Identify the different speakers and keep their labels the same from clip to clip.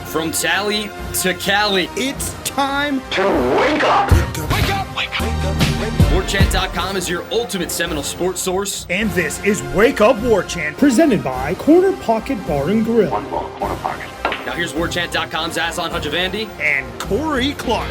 Speaker 1: From Tally to Cali,
Speaker 2: It's time
Speaker 3: to wake up.
Speaker 2: Wake up! Wake up!
Speaker 1: Warchant.com is your ultimate Seminole sports source.
Speaker 2: And this is Wake Up Warchant, presented by Corner Pocket Bar and Grill.
Speaker 3: One more corner pocket.
Speaker 1: Now here's Warchant.com's Aslan Hajavandi.
Speaker 2: And Corey Clark.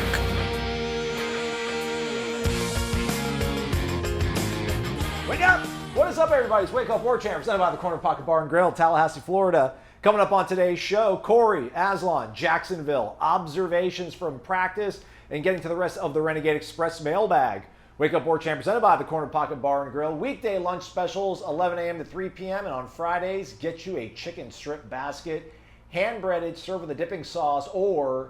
Speaker 4: Wake up! What is up, everybody? It's Wake Up Warchant, presented by the Corner Pocket Bar and Grill, Tallahassee, Florida. Coming up on today's show, Corey, Aslan, Jacksonville, observations from practice, and getting to the rest of the Renegade Express mailbag. Wake Up Warchant, presented by the Corner Pocket Bar and Grill. Weekday lunch specials, 11 a.m. to 3 p.m. And on Fridays, get you a chicken strip basket, hand-breaded, served with a dipping sauce, or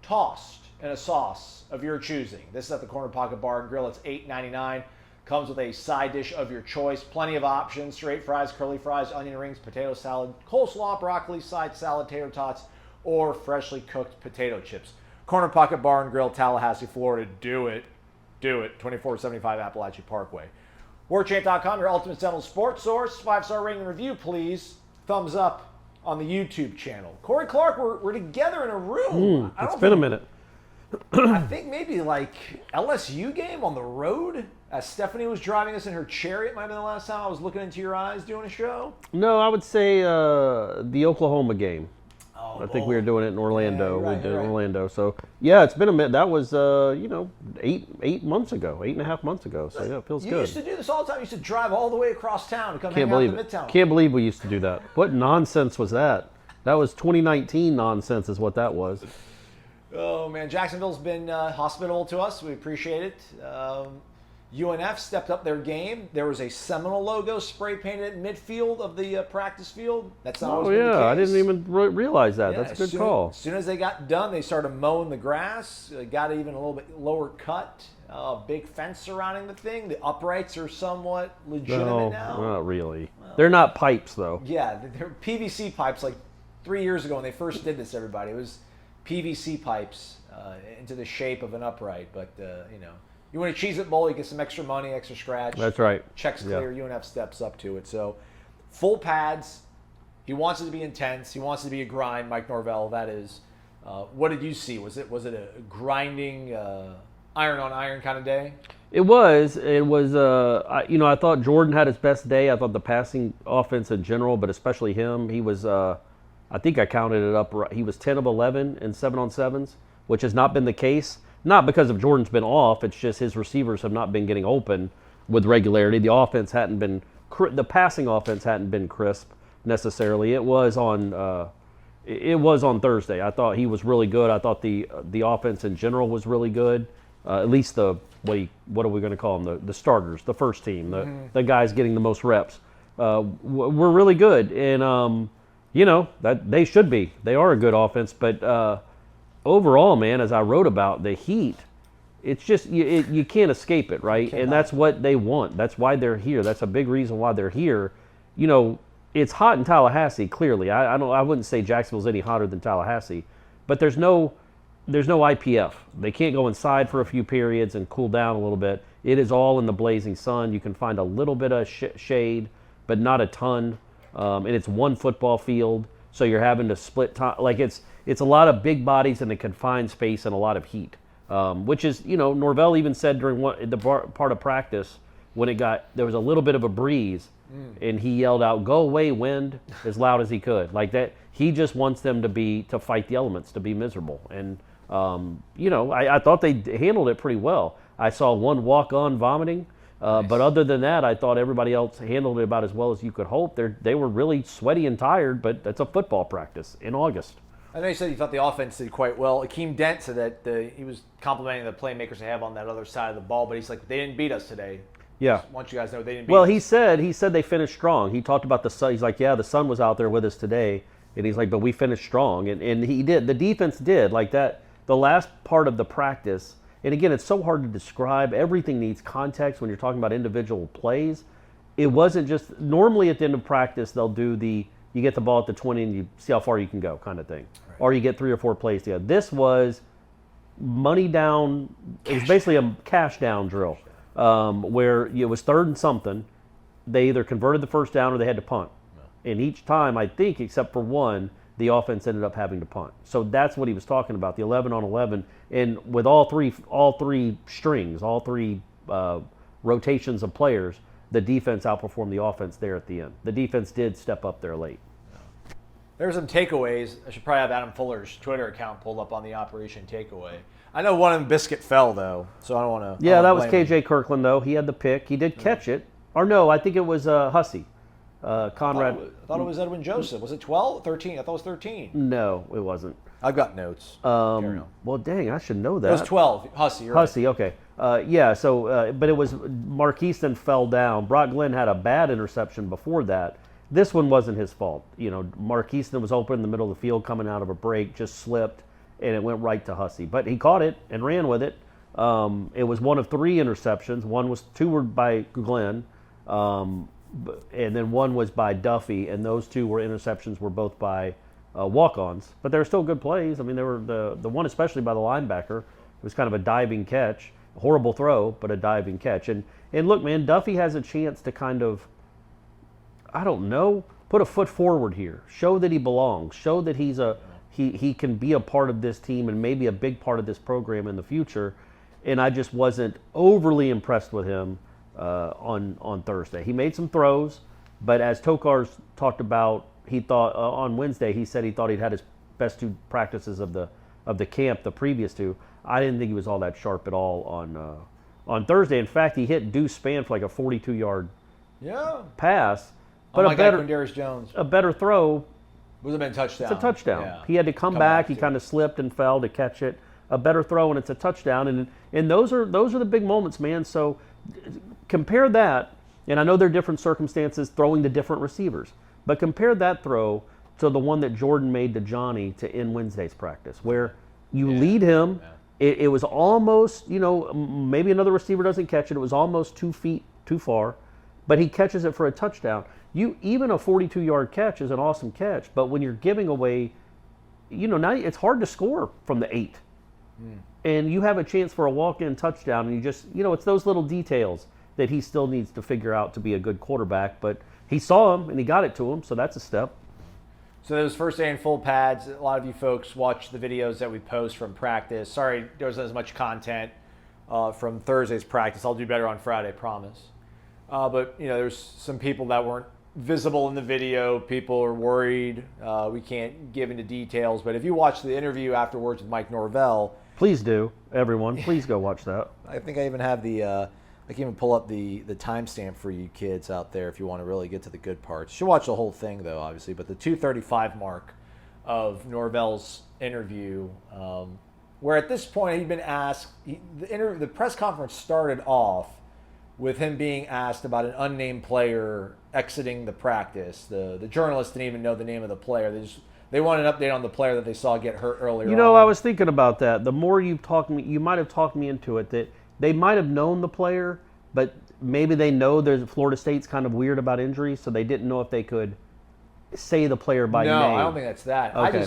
Speaker 4: tossed in a sauce of your choosing. This is at the Corner Pocket Bar and Grill. It's $8.99. Comes with a side dish of your choice. Plenty of options: straight fries, curly fries, onion rings, potato salad, coleslaw, broccoli, side salad, tater tots, or freshly cooked potato chips. Corner Pocket Bar and Grill, Tallahassee, Florida. Do it. Do it. 2475 Appalachia Parkway. Warchant.com, your ultimate Seminole sports source. 5-star rating and review, please. Thumbs up on the YouTube channel. Corey Clark, we're together in a room.
Speaker 5: It's been a minute.
Speaker 4: I think maybe like LSU game on the road. As Stephanie was driving us in her chariot, might have been the last time I was looking into your eyes doing a show.
Speaker 5: No, I would say the Oklahoma game.
Speaker 4: Oh,
Speaker 5: I think we were doing it in Orlando.
Speaker 4: Yeah, right,
Speaker 5: we did it in
Speaker 4: right.
Speaker 5: Orlando. So, yeah, it's been a minute. That was, 8 months ago, 8.5 months ago. So, yeah, it feels
Speaker 4: You
Speaker 5: good.
Speaker 4: used to do this all the time. You used to drive all the way across town to come
Speaker 5: Can't
Speaker 4: hang
Speaker 5: believe
Speaker 4: out
Speaker 5: it.
Speaker 4: in Midtown.
Speaker 5: Can't believe we used to do that. What nonsense was that? That was 2019 nonsense is what that was.
Speaker 4: Oh, man. Jacksonville's been hospitable to us. We appreciate it. UNF stepped up their game. There was a Seminole logo spray painted at midfield of the practice field. That's not always been the case.
Speaker 5: I didn't even realize that.
Speaker 4: Yeah,
Speaker 5: That's a good
Speaker 4: soon,
Speaker 5: call.
Speaker 4: As soon as they got done, they started mowing the grass, got even a little bit lower cut, big fence surrounding the thing. The uprights are somewhat legitimate
Speaker 5: No,
Speaker 4: now.
Speaker 5: not really. They're not pipes, though.
Speaker 4: Yeah, they're PVC pipes. Like 3 years ago when they first did this, everybody, it was PVC pipes into the shape of an upright. But, you win a Cheez-It Bowl, you get some extra money, extra scratch.
Speaker 5: That's right.
Speaker 4: Checks
Speaker 5: Yeah.
Speaker 4: clear, UNF steps up to it. So, full pads. He wants it to be intense. He wants it to be a grind, Mike Norvell, that is. What did you see? Was it a grinding, iron-on-iron kind of day?
Speaker 5: It was. I thought Jordan had his best day. I thought the passing offense in general, but especially him, he was, I think I counted it up right. He was 10 of 11 in 7-on-7s, which has not been the case. Not because of Jordan's been off. It's just his receivers have not been getting open with regularity. The offense hadn't been, the passing offense hadn't been crisp necessarily. It was on Thursday. I thought he was really good. I thought the offense in general was really good. At least what are we going to call them? The starters, the first team, the guys getting the most reps. Were really good, and that they should be. They are a good offense, but. Overall, man, as I wrote about the Heat, it's just you can't escape it, right? And that's what they want. That's why they're here. That's a big reason why they're here. It's hot in Tallahassee. Clearly, I wouldn't say Jacksonville's any hotter than Tallahassee, but there's no IPF. They can't go inside for a few periods and cool down a little bit. It is all in the blazing sun. You can find a little bit of shade, but not a ton. And it's one football field, so you're having to split time. Like it's a lot of big bodies in a confined space and a lot of heat, which is, Norvell even said during the part of practice when there was a little bit of a breeze and he yelled out, "Go away, wind," as loud as he could. Like that, he just wants them to fight the elements, to be miserable. And, I thought they handled it pretty well. I saw one walk-on vomiting, nice. But other than that, I thought everybody else handled it about as well as you could hope. They were really sweaty and tired, but that's a football practice in August.
Speaker 4: I know you said you thought the offense did quite well. Akeem Dent said that he was complimenting the playmakers they have on that other side of the ball, but he's like, they didn't beat us today.
Speaker 5: Yeah.
Speaker 4: Just want you guys to know they didn't beat
Speaker 5: Well,
Speaker 4: us.
Speaker 5: he said they finished strong. He talked about the sun. He's like, yeah, the sun was out there with us today. And he's like, but we finished strong. And he did. The defense did. Like that, the last part of the practice, and again, it's so hard to describe. Everything needs context when you're talking about individual plays. It wasn't just, normally at the end of practice, they'll do you get the ball at the 20 and you see how far you can go kind of thing. Right. Or you get 3 or 4 plays together. This was money down. It was basically a cash down drill where it was 3rd and something. They either converted the first down or they had to punt. And each time, I think, except for one, the offense ended up having to punt. So that's what he was talking about, the 11 on 11. And with all three strings, all three rotations of players, the defense outperformed the offense there at the end. The defense did step up there late.
Speaker 4: There's some takeaways. I should probably have Adam Fuller's Twitter account pulled up on the Operation Takeaway. I know one of them, Biscuit fell, though, so I don't want to.
Speaker 5: Yeah, that was KJ Kirkland, though. He had the pick. He did catch it. Or no, I think it was Hussey. Conrad.
Speaker 4: I thought it was Edwin Joseph. Was it 12? 13? I thought it was 13.
Speaker 5: No, it wasn't.
Speaker 4: I've got notes. Carry on.
Speaker 5: Well, dang, I should know that.
Speaker 4: It was 12. Hussey, you're
Speaker 5: Hussey, okay. Yeah, so, but it was Marqueaston fell down. Brock Glenn had a bad interception before that. This one wasn't his fault. You know, Marqueaston was open in the middle of the field coming out of a break, just slipped, and it went right to Hussey. But he caught it and ran with it. It was one of 3 interceptions. 2 were by Glenn, and then 1 was by Duffy, and those 2 interceptions were both by walk-ons. But they were still good plays. I mean, they were the one especially by the linebacker. It was kind of a diving catch. A horrible throw, but a diving catch. And look, man, Duffy has a chance to kind of, I don't know, put a foot forward here. Show that he belongs. Show that he can be a part of this team and maybe a big part of this program in the future. And I just wasn't overly impressed with him on Thursday. He made some throws, but as Tokar's talked about, he thought on Wednesday, he said he thought he'd had his best 2 practices of the camp, the previous 2. I didn't think he was all that sharp at all on Thursday. In fact, he hit Deuce Spann for like a 42-yard pass. But
Speaker 4: Quindarius Jones.
Speaker 5: A better throw
Speaker 4: would have been a touchdown.
Speaker 5: It's a touchdown.
Speaker 4: Yeah.
Speaker 5: He had to come back. He kind of slipped and fell to catch it. A better throw, and it's a touchdown. And those are the big moments, man. So compare that, and I know there are different circumstances throwing to different receivers, but compare that throw to the one that Jordan made to Johnny to end Wednesday's practice, where you lead him. Yeah. It was almost, maybe another receiver doesn't catch it. It was almost 2 feet too far, but he catches it for a touchdown. Even a 42-yard catch is an awesome catch, but when you're giving away, now it's hard to score from the 8. And you have a chance for a walk-in touchdown, and you just, it's those little details that he still needs to figure out to be a good quarterback. But he saw him, and he got it to him, so that's a step.
Speaker 4: So it was first day in full pads. A lot of you folks watch the videos that we post from practice. Sorry there wasn't as much content from Thursday's practice. I'll do better on Friday, promise. But, there's some people that weren't visible in the video. People are worried. We can't give into details. But if you watch the interview afterwards with Mike Norvell.
Speaker 5: Please do, everyone. Please go watch that.
Speaker 4: I think I even have I can even pull up the timestamp for you kids out there if you want to really get to the good parts. You should watch the whole thing, though, obviously. But the 2:35 mark of Norvell's interview, where at this point he'd been asked, the press conference started off with him being asked about an unnamed player exiting the practice. The journalist didn't even know the name of the player. They wanted an update on the player that they saw get hurt earlier on.
Speaker 5: I was thinking about that. The more you might have talked me into it, that they might have known the player, but maybe they know Florida State's kind of weird about injuries, so they didn't know if they could say the player by name.
Speaker 4: No, I don't think that's that.
Speaker 5: Okay.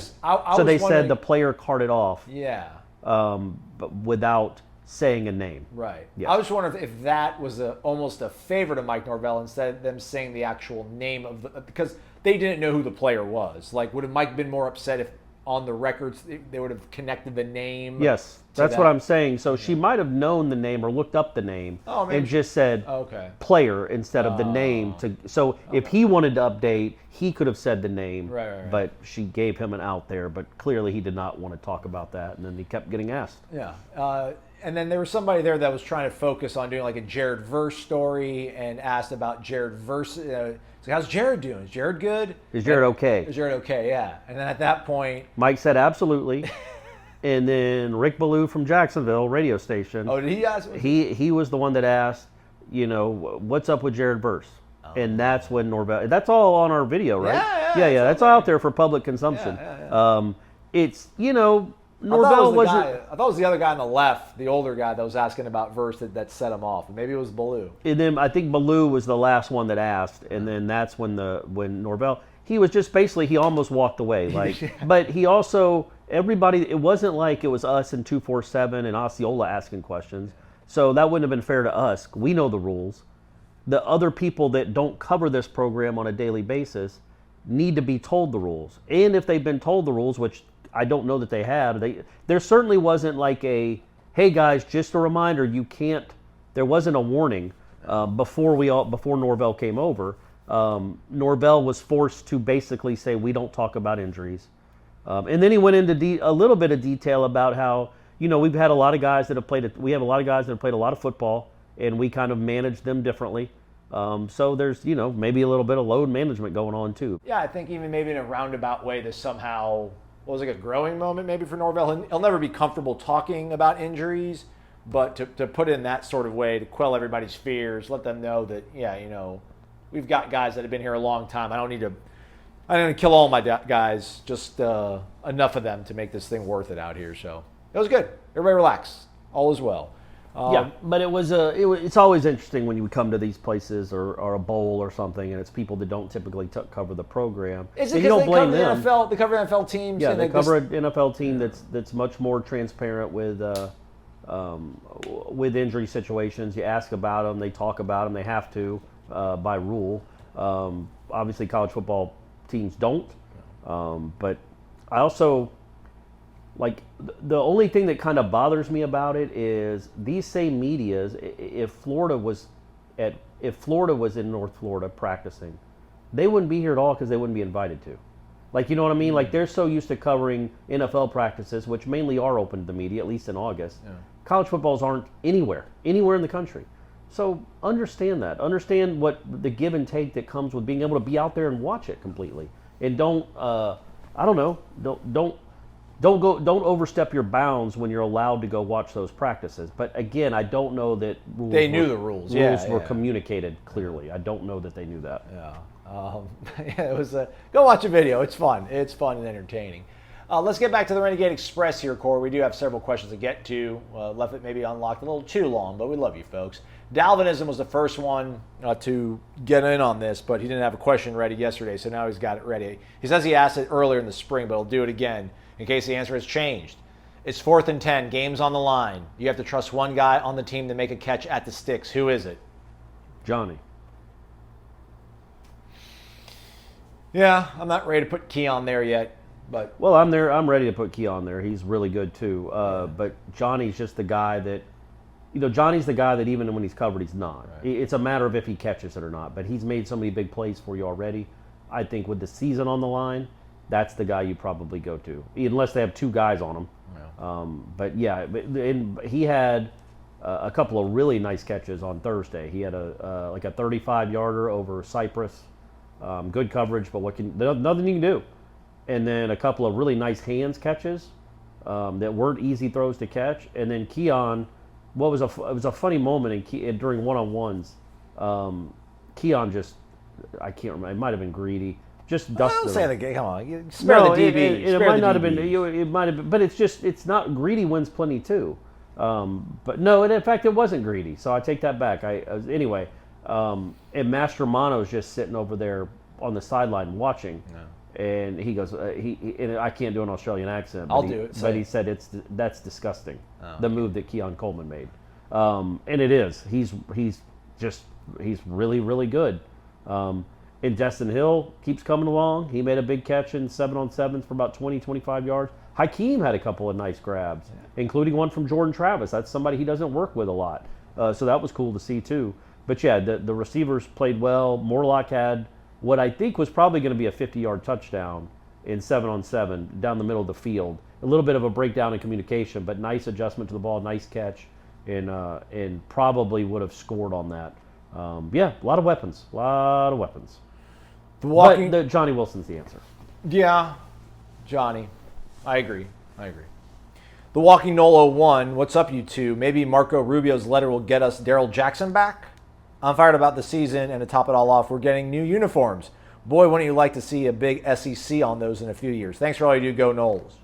Speaker 4: So
Speaker 5: they said the player carted off.
Speaker 4: Yeah.
Speaker 5: But without saying a name.
Speaker 4: Right.
Speaker 5: Yes.
Speaker 4: I was just wondering if that was almost a favor to Mike Norvell instead of them saying the actual name of because they didn't know who the player was. Like, would have Mike been more upset if on the records they would have connected the name?
Speaker 5: Yes, that's what I'm saying. So she might have known the name or looked up the name and just said player instead of the name. So if he wanted to update, he could have said the name.
Speaker 4: Right.
Speaker 5: But she gave him an out there. But clearly he did not want to talk about that, and then he kept getting asked.
Speaker 4: Yeah. And then there was somebody there that was trying to focus on doing like a Jared Verse story and asked about Jared Verse. So how's Jared doing? Is Jared good?
Speaker 5: Is Jared okay?
Speaker 4: Is Jared okay? Yeah. And then at that point,
Speaker 5: Mike said absolutely. And then Rick Ballou from Jacksonville radio station.
Speaker 4: Oh, did he ask?
Speaker 5: He was the one that asked, what's up with Jared Verse? And that's when Norvell. That's all on our video, right? Yeah. That's all out there for public consumption.
Speaker 4: Yeah.
Speaker 5: It's Norvell wasn't.
Speaker 4: I thought it was the other guy on the left, the older guy that was asking about Verse that set him off. Maybe it was Ballou.
Speaker 5: And then I think Ballou was the last one that asked, and then that's when Norvell. He was just basically he almost walked away, but he also everybody. It wasn't like it was us and 247 and Osceola asking questions, so that wouldn't have been fair to us. We know the rules. The other people that don't cover this program on a daily basis, need to be told the rules. And if they've been told the rules, which I don't know that they have, there certainly wasn't like a, hey guys, just a reminder, you can't, there wasn't a warning before Norvell came over. Norvell was forced to basically say, we don't talk about injuries. And then he went into a little bit of detail about how, we've had a lot of guys that have played a lot of football, and we kind of manage them differently. So there's, maybe a little bit of load management going on too.
Speaker 4: Yeah, I think even maybe in a roundabout way, this somehow was like a growing moment maybe for Norvell. He'll never be comfortable talking about injuries, but to put it in that sort of way, to quell everybody's fears, let them know that, we've got guys that have been here a long time. I don't need to kill all my guys, just enough of them to make this thing worth it out here. So it was good. Everybody relax. All is well.
Speaker 5: Yeah, but it's always interesting when you come to these places or a bowl or something, and it's people that don't typically cover the program.
Speaker 4: Is it because they cover the NFL? They cover NFL teams.
Speaker 5: Yeah, they cover an NFL team that's much more transparent with injury situations. You ask about them, they talk about them. They have to by rule. Obviously, college football teams don't. But I also. Like, the only thing that kind of bothers me about it is these same medias, if Florida was in North Florida practicing, they wouldn't be here at all because they wouldn't be invited to. Like, you know what I mean? Like, they're so used to covering NFL practices, which mainly are open to the media, at least in August. Yeah. College footballs aren't anywhere in the country. So understand that. Understand what the give and take that comes with being able to be out there and watch it completely. And don't overstep your bounds when you're allowed to go watch those practices. But again, I don't know that
Speaker 4: they knew the rules.
Speaker 5: Rules were communicated clearly. I don't know that they knew that.
Speaker 4: Yeah, it was go watch a video. It's fun. It's fun and entertaining. Let's get back to the Renegade Express here, Corey. We do have several questions to get to. Left it maybe unlocked a little too long, but we love you folks. Dalvinism was the first one to get in on this, but he didn't have a question ready yesterday, so now he's got it ready. He says he asked it earlier in the spring, but he'll do it again in case the answer has changed. It's 4th and 10, game's on the line. You have to trust one guy on the team to make a catch at the sticks. Who is it?
Speaker 5: Johnny.
Speaker 4: Yeah, I'm not ready to put Keon there yet. But
Speaker 5: well, I'm there. I'm ready to put Keon there. He's really good too. But Johnny's just the guy that, Johnny's the guy that even when he's covered, he's not. Right. It's a matter of if he catches it or not. But he's made so many big plays for you already. I think with the season on the line, that's the guy you probably go to, unless they have two guys on him. Yeah. But yeah, he had a couple of really nice catches on Thursday. He had a 35-yarder over Cypress. Good coverage, but nothing you can do. And then a couple of really nice hands catches that weren't easy throws to catch. And then Keon, it was a funny moment during one-on-ones. Keon just, I can't remember, it might have been greedy. Just dusted.
Speaker 4: Don't say the game. Come on, spare the DB.
Speaker 5: It might not have been. It might have been, but it's not greedy wins plenty too. But no, and in fact, it wasn't greedy. So I take that back. Anyway, and Master Mono's just sitting over there on the sideline watching. No. And he goes, and I can't do an Australian accent. But
Speaker 4: I'll do it.
Speaker 5: But he said that's disgusting. Oh. The move that Keon Coleman made, and it is. He's really, really good. And Destin Hill keeps coming along. He made a big catch in 7-on-7s for about 20, 25 yards. Hakeem had a couple of nice grabs, including one from Jordan Travis. That's somebody he doesn't work with a lot. So that was cool to see too. But yeah, the receivers played well. Morlock had what I think was probably going to be a 50-yard touchdown in 7-on-7 down the middle of the field. A little bit of a breakdown in communication, but nice adjustment to the ball, nice catch, and probably would have scored on that. A lot of weapons. But Johnny Wilson's the answer.
Speaker 4: Yeah, Johnny. I agree. The Walking Nolo 1, what's up, you two? Maybe Marco Rubio's letter will get us Daryl Jackson back? I'm fired about the season, and to top it all off, we're getting new uniforms. Boy, wouldn't you like to see a big SEC on those in a few years. Thanks for all you do. Go Noles.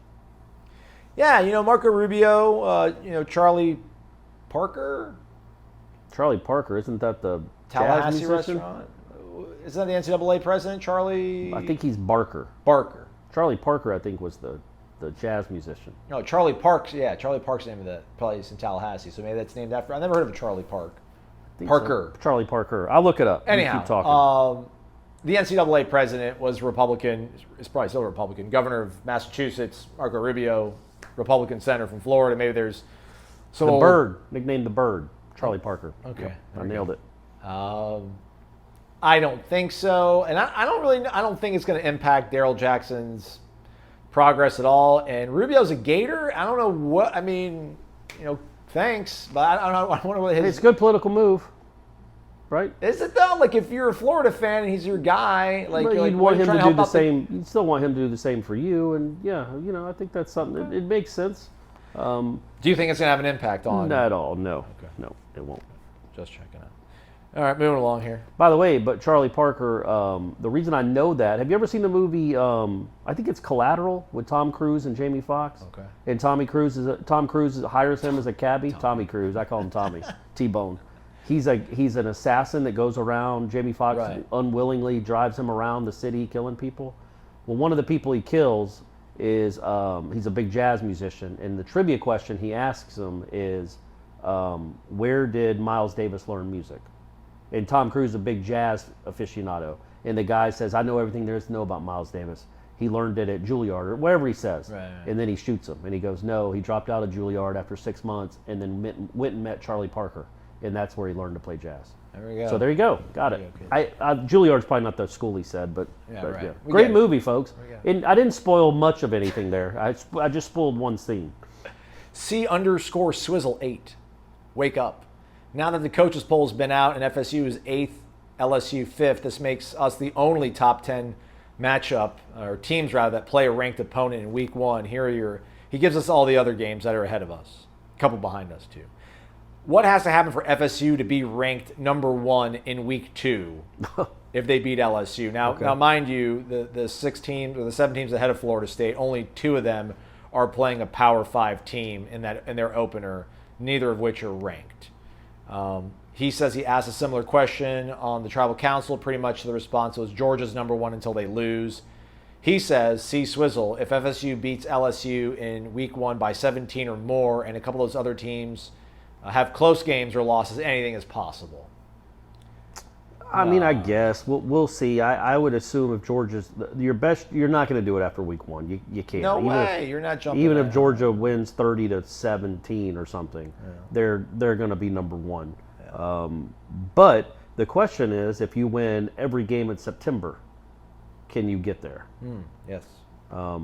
Speaker 4: Yeah, Marco Rubio, Charlie Parker.
Speaker 5: Charlie Parker, isn't that the
Speaker 4: Tallahassee restaurant? Isn't that the NCAA president, Charlie?
Speaker 5: I think he's Barker. Charlie Parker, I think, was the jazz musician.
Speaker 4: No, Charlie Parks. Yeah, Charlie Park's the name of the place in Tallahassee. So maybe that's named after. I've never heard of a Charlie Park. Parker.
Speaker 5: So. Charlie Parker. I'll look it up.
Speaker 4: Anyhow,
Speaker 5: keep talking.
Speaker 4: the NCAA president was Republican. It's probably still a Republican. Governor of Massachusetts, Marco Rubio, Republican senator from Florida. Maybe there's some
Speaker 5: The
Speaker 4: old-
Speaker 5: Bird, nicknamed the Bird, Charlie Parker.
Speaker 4: Okay,
Speaker 5: Yep,
Speaker 4: there
Speaker 5: I
Speaker 4: we
Speaker 5: nailed
Speaker 4: go.
Speaker 5: it.
Speaker 4: I don't think so, and I don't think it's going to impact Daryl Jackson's progress at all. And Rubio's a Gator. I don't know what. I mean, thanks, but I don't know. I wonder what his.
Speaker 5: It's a good political move, right?
Speaker 4: Is it though? Like if you're a Florida fan and he's your guy, like
Speaker 5: But
Speaker 4: you're
Speaker 5: you'd
Speaker 4: like,
Speaker 5: want
Speaker 4: what,
Speaker 5: him
Speaker 4: you're
Speaker 5: to
Speaker 4: trying
Speaker 5: do the
Speaker 4: help out
Speaker 5: same. You'd still want him to do the same for you, and yeah, I think that's something. It makes sense.
Speaker 4: Do you think it's going to have an impact on?
Speaker 5: Not at all. No,
Speaker 4: Okay.
Speaker 5: no, it won't.
Speaker 4: Just checking out. All right, moving along here.
Speaker 5: By the way, but Charlie Parker, the reason I know that, have you ever seen the movie, I think it's Collateral with Tom Cruise and Jamie Foxx?
Speaker 4: Okay.
Speaker 5: And Tom Cruise hires him as a cabbie. Tommy Cruise, I call him Tommy, T-Bone. He's an assassin that goes around, Jamie Foxx
Speaker 4: Right.
Speaker 5: unwillingly drives him around the city killing people. Well, one of the people he kills is, he's a big jazz musician, and the trivia question he asks him is, where did Miles Davis learn music? And Tom Cruise is a big jazz aficionado. And the guy says, I know everything there is to know about Miles Davis. He learned it at Juilliard, or wherever he says.
Speaker 4: Right.
Speaker 5: And then he shoots him. And he goes, no, he dropped out of Juilliard after 6 months and then went and met Charlie Parker. And that's where he learned to play jazz.
Speaker 4: There we go.
Speaker 5: So there you go. Got it.
Speaker 4: Okay.
Speaker 5: Juilliard's probably not the school he said, but,
Speaker 4: Yeah,
Speaker 5: but
Speaker 4: right.
Speaker 5: yeah.
Speaker 4: We
Speaker 5: Great
Speaker 4: get it.
Speaker 5: movie, folks.
Speaker 4: We get it.
Speaker 5: And I didn't spoil much of anything there. I just spoiled one scene.
Speaker 4: C_Swizzle8. Wake up. Now that the coaches poll has been out and FSU is 8th, LSU 5th, this makes us the only top 10 matchup, or teams rather, that play a ranked opponent in week 1. He gives us all the other games that are ahead of us, a couple behind us too. What has to happen for FSU to be ranked number 1 in week 2 if they beat LSU? Now, mind you, the 6 teams or the 7 teams ahead of Florida State, only 2 of them are playing a Power 5 team in their opener, neither of which are ranked. He says he asked a similar question on the tribal council. Pretty much the response was Georgia's number 1 until they lose. He says, C Swizzle, if FSU beats LSU in week 1 by 17 or more, and a couple of those other teams have close games or losses, anything is possible.
Speaker 5: I mean, I guess we'll see. I would assume if Georgia's your best, you're not going to do it after week 1. You can't.
Speaker 4: No
Speaker 5: Even
Speaker 4: way.
Speaker 5: if-
Speaker 4: You're not jumping.
Speaker 5: Even if
Speaker 4: that.
Speaker 5: Georgia wins 30-17 or something, they're going to be number 1. But the question is, if you win every game in September, can you get there?
Speaker 4: Yes.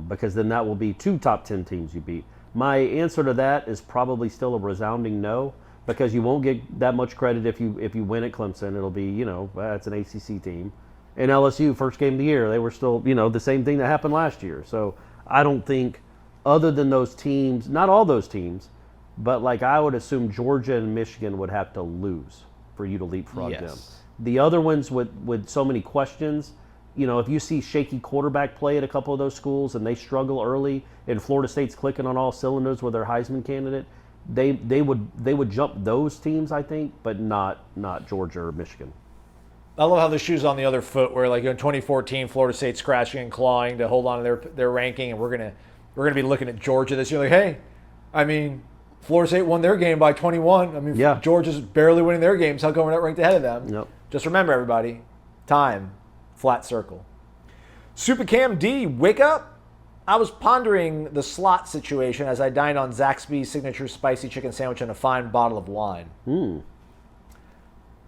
Speaker 5: Because then that will be 2 top 10 teams you beat. My answer to that is probably still a resounding no, because you won't get that much credit if you win at Clemson. It'll be, that's an ACC team. And LSU, first game of the year, they were still, the same thing that happened last year. So I don't think, other than those teams, not all those teams, but like I would assume Georgia and Michigan would have to lose for you to leapfrog
Speaker 4: Yes.
Speaker 5: them. The other ones with so many questions, if you see shaky quarterback play at a couple of those schools and they struggle early, and Florida State's clicking on all cylinders with their Heisman candidate, they would jump those teams, I think, but not Georgia or Michigan.
Speaker 4: I love how the shoe's on the other foot. Where like in 2014, Florida State scratching and clawing to hold on to their ranking, and we're gonna be looking at Georgia this year. Like, hey, I mean, Florida State won their game by 21. I mean,
Speaker 5: Yeah.
Speaker 4: Georgia's barely winning their games. How come we're not ranked ahead of them?
Speaker 5: Yep.
Speaker 4: Just remember, everybody, time, flat circle. Supercam D, wake up. I was pondering the slot situation as I dined on Zaxby's signature spicy chicken sandwich and a fine bottle of wine.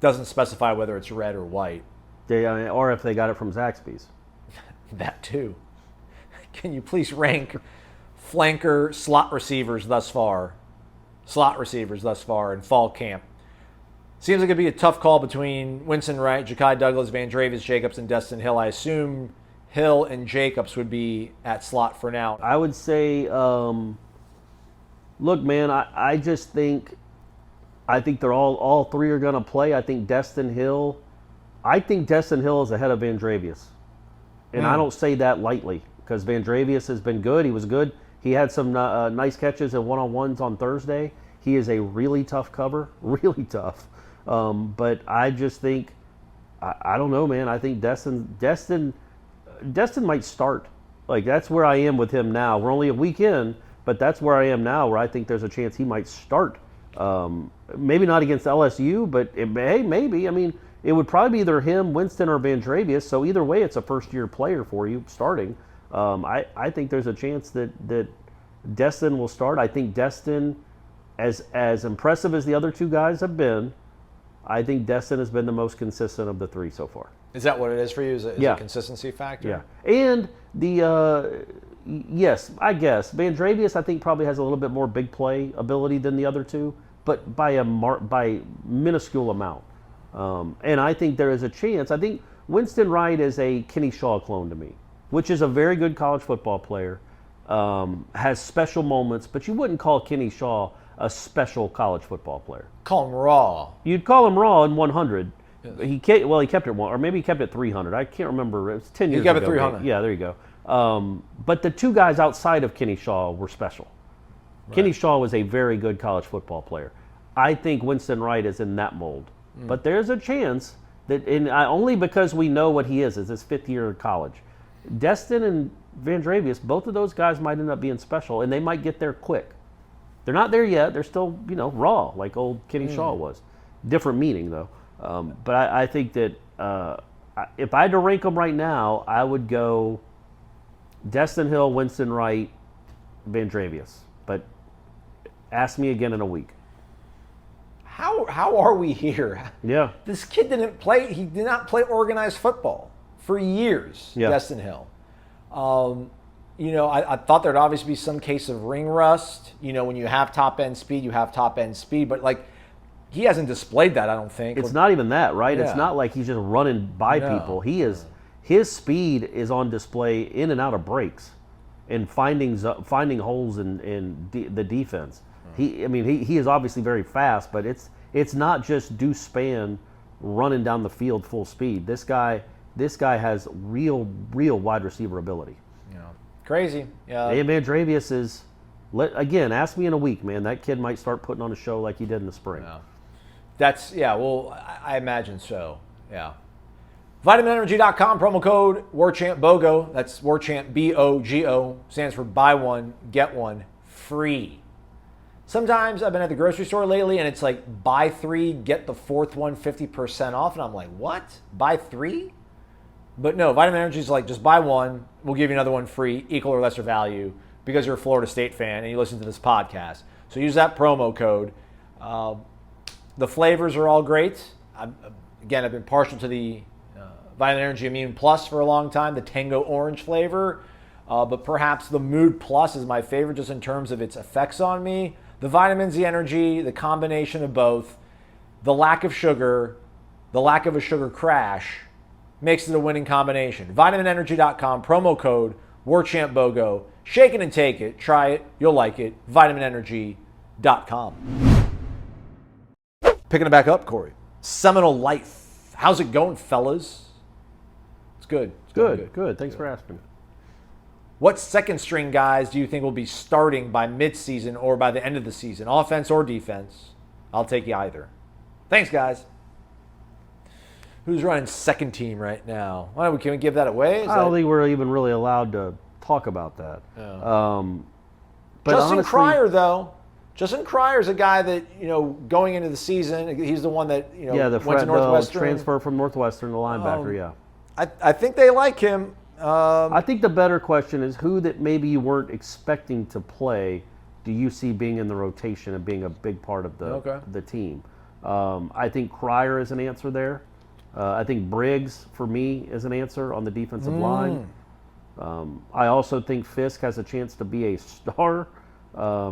Speaker 4: Doesn't specify whether it's red or white.
Speaker 5: Or if they got it from Zaxby's.
Speaker 4: That too. Can you please rank flanker slot receivers thus far in fall camp? Seems like it'd be a tough call between Winston Wright, Ja'Kai Douglas, Van Dravis, Jacobs, and Destin Hill. I assume Hill and Jacobs would be at slot for now.
Speaker 5: I would say, look, man, I just think they're all 3 are going to play. I think Destin Hill is ahead of Van Dravius. And I don't say that lightly, because Van Dravius has been good. He was good. He had some nice catches and one-on-ones on Thursday. He is a really tough cover, really tough. But I just think, I don't know, man. I think Destin might start. Like, that's where I am with him now. We're only a week in, but that's where I am now, where I think there's a chance he might start. Maybe not against LSU, but hey, maybe. I mean, it would probably be either him, Winston, or Vandrevius. So either way, it's a first-year player for you starting. I think there's a chance that Destin will start. I think Destin, as impressive as the other two guys have been, I think Destin has been the most consistent of the three so far.
Speaker 4: Is that what it is for you? Is it a consistency factor?
Speaker 5: Yeah. And yes, I guess Vandrevius I think probably has a little bit more big play ability than the other two, but by minuscule amount. And I think there is a chance. I think Winston Wright is a Kenny Shaw clone to me, which is a very good college football player, has special moments, but you wouldn't call Kenny Shaw a special college football player.
Speaker 4: Call him raw.
Speaker 5: You'd call him raw in 100. Yes. He kept it one, or maybe he kept it 300. I can't remember. It was 10 years ago.
Speaker 4: He kept it 300.
Speaker 5: Yeah, there you go. But the two guys outside of Kenny Shaw were special. Right. Kenny Shaw was a very good college football player. I think Winston Wright is in that mold. But there's a chance that, only because we know what he is his fifth year of college. Destin and Vandrevius, both of those guys might end up being special, and they might get there quick. They're not there yet. They're still, raw, like old Kenny Shaw was. Different meaning, though. But I think that if I had to rank them right now, I would go Destin Hill, Winston Wright, Vandrevius. But ask me again in a week.
Speaker 4: How are we here?
Speaker 5: Yeah.
Speaker 4: This kid he did not play organized football for years, Destin Hill. I thought there'd obviously be some case of ring rust. When you have top end speed, you have top end speed. But he hasn't displayed that, I don't think.
Speaker 5: It's not even that, right?
Speaker 4: Yeah.
Speaker 5: It's not like he's just running by people. His speed is on display in and out of breaks and finding holes in the defense. He is obviously very fast, but it's not just deuce span running down the field full speed. This guy has real wide receiver ability.
Speaker 4: Yeah, crazy. Yeah.
Speaker 5: And Vandrevius is, again, ask me in a week, man. That kid might start putting on a show like he did in the spring.
Speaker 4: Yeah. Well, I imagine so. Yeah. VitaminEnergy.com, promo code Warchant BOGO. That's Warchant BOGO. Stands for buy one, get one free. Sometimes I've been at the grocery store lately and it's like buy three, get the fourth one 50% off. And I'm like, what? Buy three? But no, Vitamin Energy is like, just buy one. We'll give you another one free, equal or lesser value, because you're a Florida State fan and you listen to this podcast. So use that promo code. The flavors are all great. I've been partial to the Vitamin Energy Immune Plus for a long time, the Tango Orange flavor. But perhaps the Mood Plus is my favorite just in terms of its effects on me. The vitamins, the energy, the combination of both, the lack of sugar, the lack of a sugar crash makes it a winning combination. VitaminEnergy.com, promo code WarChampBOGO. Shake it and take it. Try it. You'll like it. VitaminEnergy.com. Picking it back up, Corey. Seminole Life. How's it going, fellas? It's good. It's
Speaker 5: Good. Thanks for asking.
Speaker 4: What second string guys do you think will be starting by midseason or by the end of the season? Offense or defense? I'll take you either. Thanks, guys. Who's running second team right now? Can we give that away?
Speaker 5: I don't think we're even really allowed to talk about that.
Speaker 4: Yeah.
Speaker 5: But
Speaker 4: Justin
Speaker 5: honestly,
Speaker 4: Cryer, though. Justin Cryer's a guy that, going into the season, he's the one that, went to Northwestern.
Speaker 5: The transfer from Northwestern, the linebacker,
Speaker 4: I think they like him.
Speaker 5: I think the better question is who that maybe you weren't expecting to play do you see being in the rotation and being a big part of the team? I think Cryer is an answer there. I think Briggs, for me, is an answer on the defensive line. I also think Fisk has a chance to be a star.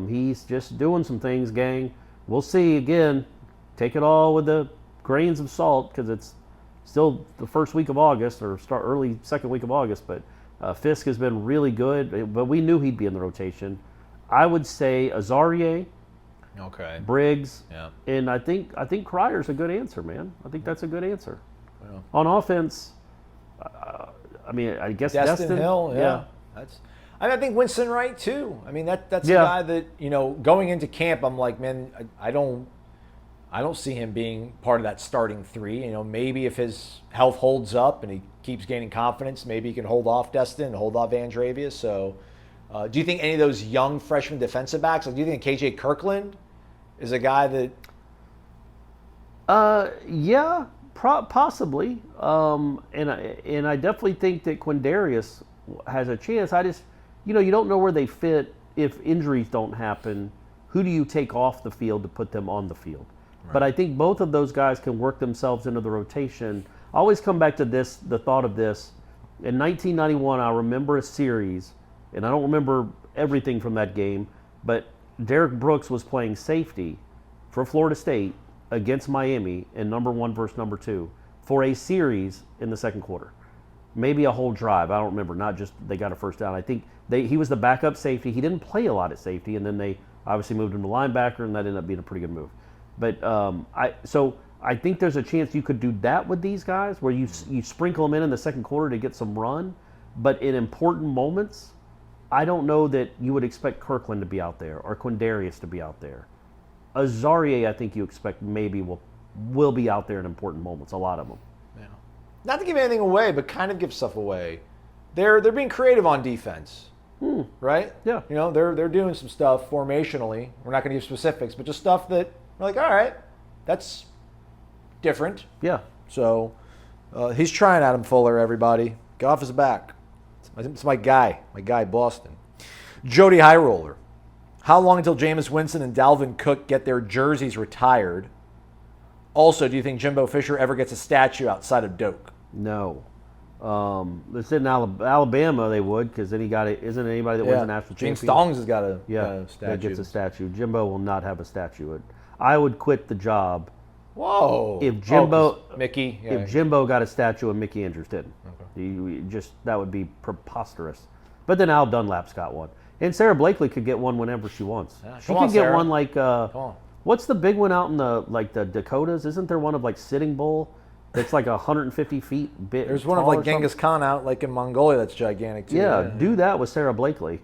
Speaker 5: He's just doing some things, gang. We'll see. Again, take it all with the grains of salt because it's still the first week of August or start early second week of August. But Fisk has been really good, but we knew he'd be in the rotation. I would say Azarie, Briggs, and I think Cryer's a good answer, man. I think that's a good answer. Yeah. On offense, I guess Destin
Speaker 4: Hill, yeah. I think Winston Wright too. That's a guy that going into camp, I'm like, man, I don't see him being part of that starting three. Maybe if his health holds up and he keeps gaining confidence, maybe he can hold off Destin and hold off Vandrevius. So, do you think any of those young freshman defensive backs, do you think KJ Kirkland is a guy that?
Speaker 5: Yeah, Possibly, and I definitely think that Quindarius has a chance. I just, you don't know where they fit if injuries don't happen. Who do you take off the field to put them on the field? Right. But I think both of those guys can work themselves into the rotation. I always come back to this, the thought of this. In 1991, I remember a series, and I don't remember everything from that game, but Derek Brooks was playing safety for Florida State against Miami in number 1 versus number 2 for a series in the second quarter. Maybe a whole drive. I don't remember. Not just they got a first down. I think he was the backup safety. He didn't play a lot at safety, and then they obviously moved him to linebacker, and that ended up being a pretty good move. But I think there's a chance you could do that with these guys, where you sprinkle them in the second quarter to get some run. But in important moments, I don't know that you would expect Kirkland to be out there or Quindarius to be out there. Azarie, I think you expect maybe will be out there in important moments. A lot of them.
Speaker 4: Yeah. Not to give anything away, but kind of give stuff away. They're being creative on defense, right?
Speaker 5: Yeah.
Speaker 4: They're doing some stuff formationally. We're not going to give specifics, but just stuff that we're like, all right, that's different.
Speaker 5: Yeah.
Speaker 4: So he's trying Adam Fuller. Everybody, get off his back. It's my guy, Boston. Jody Highroller. How long until Jameis Winston and Dalvin Cook get their jerseys retired? Also, do you think Jimbo Fisher ever gets a statue outside of Doak?
Speaker 5: No. It's in Alabama they would, because then isn't anybody that wins a national
Speaker 4: Gene
Speaker 5: championship?
Speaker 4: Stong's has got a statue.
Speaker 5: That gets a statue. Jimbo will not have a statue. I would quit the job.
Speaker 4: Whoa.
Speaker 5: If Jimbo
Speaker 4: Mickey,
Speaker 5: if Jimbo got a statue and Mickey Andrews didn't. Okay. That would be preposterous. But then Al Dunlap's got one. And Sarah Blakely could get one whenever she wants.
Speaker 4: Yeah,
Speaker 5: she could get
Speaker 4: Sarah.
Speaker 5: one like what's the big one out in the Dakotas? Isn't there one of like Sitting Bull that's like 150 feet big?
Speaker 4: There's one of like Genghis Khan out like in Mongolia that's gigantic too.
Speaker 5: Yeah, do that with Sarah Blakely.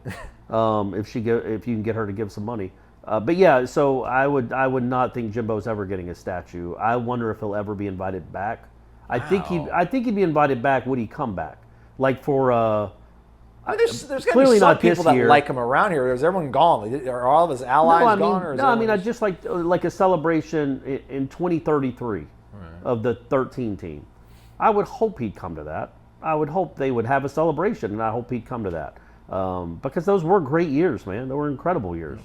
Speaker 5: If you can get her to give some money. But yeah, so I would not think Jimbo's ever getting a statue. I wonder if he'll ever be invited back. I think he'd be invited back. Would he come back? Like for
Speaker 4: there's got to
Speaker 5: clearly
Speaker 4: be some
Speaker 5: not this
Speaker 4: people that
Speaker 5: year.
Speaker 4: like him around here. Is everyone gone? Are all of his allies gone?
Speaker 5: I just like a celebration in 2033 of the 13 team. I would hope he'd come to that. I would hope they would have a celebration, and I hope he'd come to that. Because those were great years, man. They were incredible years.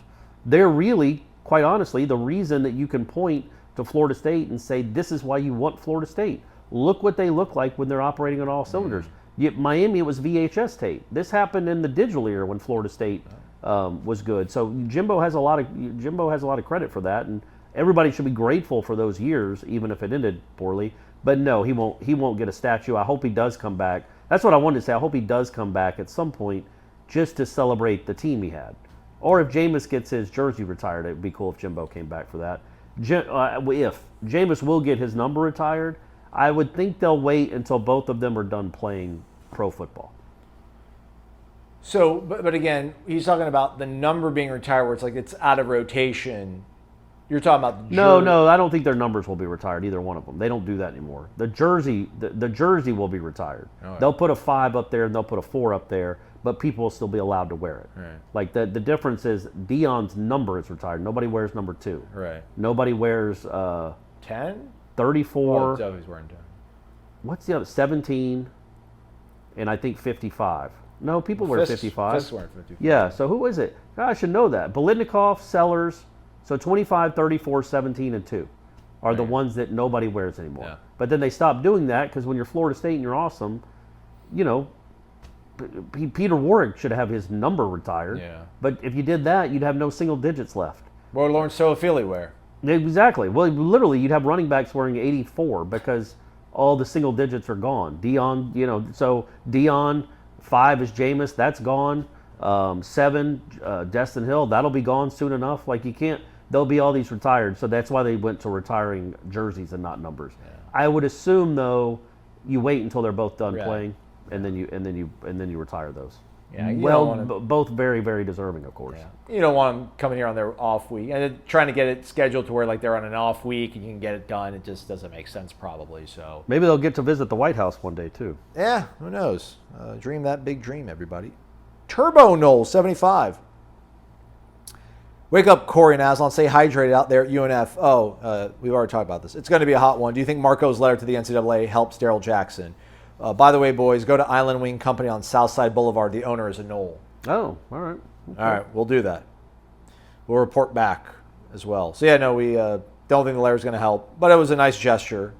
Speaker 5: They're really, quite honestly, the reason that you can point to Florida State and say, this is why you want Florida State. Look what they look like when they're operating on all cylinders. Miami, it was VHS tape. This happened in the digital era when Florida State was good. So Jimbo has a lot of credit for that, and everybody should be grateful for those years, even if it ended poorly. But no, he won't get a statue. I hope he does come back. That's what I wanted to say. I hope he does come back at some point just to celebrate the team he had. Or if Jameis gets his jersey retired, it would be cool if Jimbo came back for that. If Jameis will get his number retired, I would think they'll wait until both of them are done playing pro football.
Speaker 4: So, but again, he's talking about the number being retired where it's like it's out of rotation. You're talking about the jersey.
Speaker 5: No, I don't think their numbers will be retired, either one of them. They don't do that anymore. The jersey will be retired. Oh, yeah. They'll put a 5 up there and they'll put a 4 up there, but people will still be allowed to wear it. Right. Like the difference is Deion's number is retired. Nobody wears number 2.
Speaker 4: Right.
Speaker 5: Nobody wears
Speaker 4: 10?
Speaker 5: 34.
Speaker 4: Oh, he's wearing 10.
Speaker 5: What's the other? 17, and I think 55. No, people wear 55.
Speaker 4: Fisk's wearing 55.
Speaker 5: Yeah, so who is it? I should know that. Bolitnikov, Sellers, so 25, 34, 17, and 2 are the ones that nobody wears anymore. Yeah. But then they stopped doing that because when you're Florida State and you're awesome, Peter Warrick should have his number retired. Yeah. But if you did that, you'd have no single digits left.
Speaker 4: What would Lawrence Toafili wear?
Speaker 5: Exactly. Well, literally, you'd have running backs wearing 84 because all the single digits are gone. Deion, so Deion, 5 is Jameis, that's gone. 7, Destin Hill, that'll be gone soon enough. Like you can't. There'll be all these retired, so that's why they went to retiring jerseys and not numbers. Yeah. I would assume though, you wait until they're both done playing, and then you retire those. Yeah, both very, very deserving, of course.
Speaker 4: Yeah. You don't want them coming here on their off week and trying to get it scheduled to where like they're on an off week and you can get it done. It just doesn't make sense probably. So
Speaker 5: maybe they'll get to visit the White House one day too.
Speaker 4: Yeah, who knows? Dream that big dream, everybody. Turbo Noles 75. Wake up, Corey and Aslan. Stay hydrated out there at UNF. We've already talked about this. It's going to be a hot one. Do you think Marco's letter to the NCAA helps Daryl Jackson? By the way, boys, go to Island Wing Company on Southside Boulevard. The owner is a Nole.
Speaker 5: Oh, all right. Okay.
Speaker 4: All right, we'll do that. We'll report back as well. So, yeah, no, we don't think the letter's going to help. But it was a nice gesture.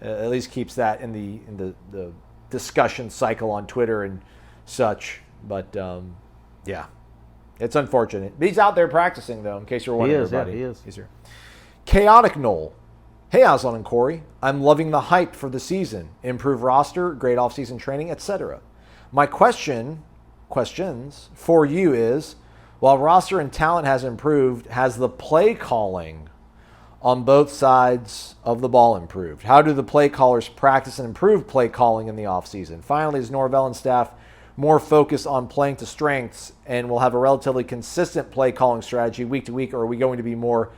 Speaker 4: At least keeps that in the discussion cycle on Twitter and such. But, yeah. It's unfortunate. But he's out there practicing, though, in case you're wondering.
Speaker 5: He is.
Speaker 4: He's here. Chaotic Nole. Hey, Aslan and Corey. I'm loving the hype for the season. Improved roster, great offseason training, etc. My questions for you is, while roster and talent has improved, has the play calling on both sides of the ball improved? How do the play callers practice and improve play calling in the offseason? Finally, is Norvell and staff more focused on playing to strengths and will have a relatively consistent play calling strategy week to week, or are we going to be more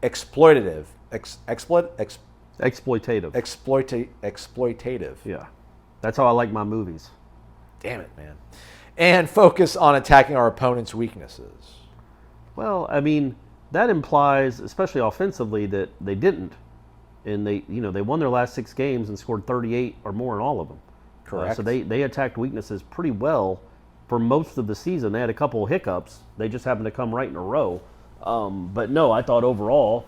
Speaker 4: exploitative?
Speaker 5: Exploitative.
Speaker 4: Exploitative.
Speaker 5: Yeah. That's how I like my movies.
Speaker 4: Damn it, man. And focus on attacking our opponent's weaknesses.
Speaker 5: Well, I mean, that implies, especially offensively, that they didn't. And they won their last 6 games and scored 38 or more in all of them.
Speaker 4: Correct.
Speaker 5: So they attacked weaknesses pretty well for most of the season. They had a couple of hiccups. They just happened to come right in a row. But no, I thought overall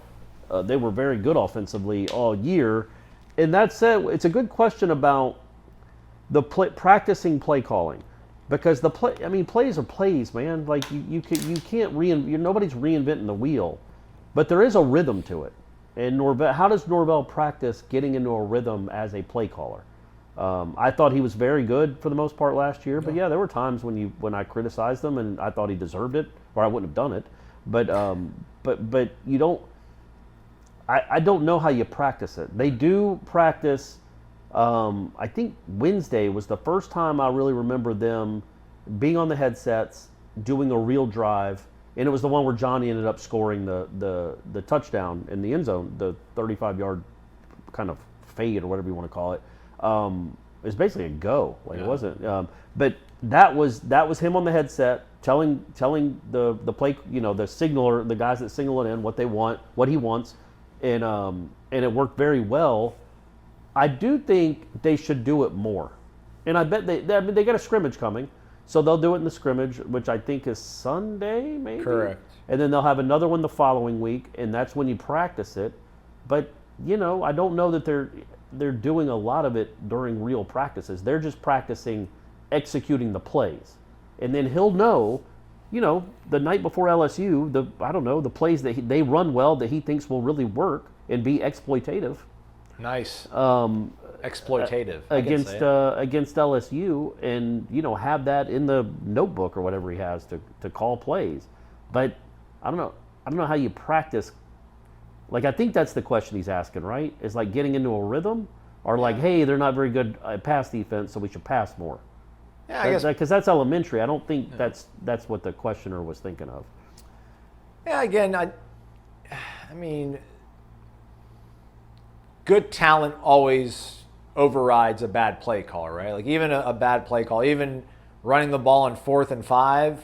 Speaker 5: they were very good offensively all year. And that said, it's a good question about the practicing play calling, because plays are plays, man. Like you can't nobody's reinventing the wheel, but there is a rhythm to it. And Norvell, how does Norvell practice getting into a rhythm as a play caller? I thought he was very good for the most part last year, but yeah, there were times when I criticized him and I thought he deserved it, or I wouldn't have done it. But you don't. I don't know how you practice it. They do practice. I think Wednesday was the first time I really remember them being on the headsets, doing a real drive, and it was the one where Johnny ended up scoring the touchdown in the end zone, the 35-yard kind of fade or whatever you want to call it. It was basically a go, like it wasn't. But that was him on the headset telling the play, the signaler, the guys that signal it in, what they want, what he wants, and it worked very well. I do think they should do it more, and I bet they got a scrimmage coming, so they'll do it in the scrimmage, which I think is Sunday, maybe.
Speaker 4: Correct.
Speaker 5: And then they'll have another one the following week, and that's when you practice it. But I don't know that they're doing a lot of it during real practices. They're just practicing executing the plays. And then he'll know, the night before LSU, the plays that they run well that he thinks will really work and be exploitative.
Speaker 4: Nice. Exploitative.
Speaker 5: Against LSU, and have that in the notebook or whatever he has to call plays. But I don't know how you practice. Like, I think that's the question he's asking, right? Is like getting into a rhythm, or like, hey, they're not very good at pass defense, so we should pass more.
Speaker 4: Yeah, I guess,
Speaker 5: because that's elementary. I don't think that's what the questioner was thinking of.
Speaker 4: Yeah, again, I mean, good talent always overrides a bad play call, right? Like, even a bad play call, even running the ball on 4th and 5,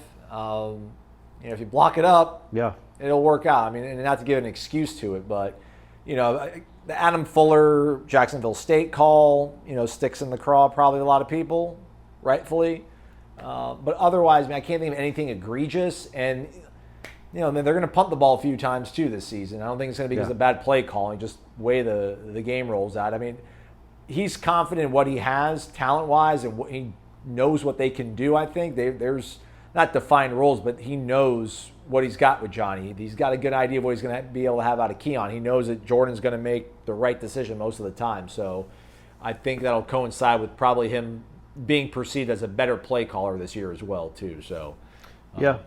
Speaker 4: if you block it up,
Speaker 5: yeah,
Speaker 4: it'll work out. I mean, and not to give an excuse to it, but, the Adam Fuller, Jacksonville State call, sticks in the craw probably a lot of people, rightfully. But otherwise, I can't think of anything egregious. And, they're going to punt the ball a few times, too, this season. I don't think it's going to be because of bad play calling, just way the game rolls out. I mean, he's confident in what he has talent-wise, and he knows what they can do, I think. There's not defined roles, but he knows what he's got with Johnny. He's got a good idea of what he's going to be able to have out of Keon. He knows that Jordan's going to make the right decision most of the time. So I think that'll coincide with probably him being perceived as a better play caller this year as well, too. So
Speaker 5: yeah.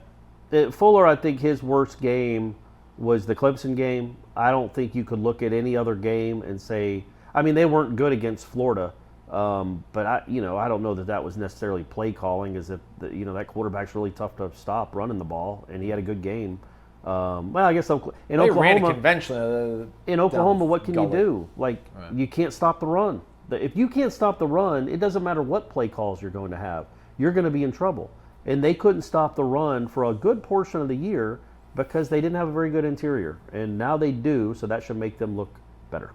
Speaker 5: Fuller, I think his worst game was the Clemson game. I don't think you could look at any other game and say, they weren't good against Florida. But I don't know that was necessarily play calling, as if that quarterback's really tough to stop running the ball, and he had a good game. I guess in Oklahoma,
Speaker 4: ran it conventionally.
Speaker 5: In Oklahoma, what can you do? Like, you can't stop the run. If you can't stop the run, it doesn't matter what play calls you're going to have. You're going to be in trouble. And they couldn't stop the run for a good portion of the year. because they didn't have a very good interior. And now they do, so that should make them look better.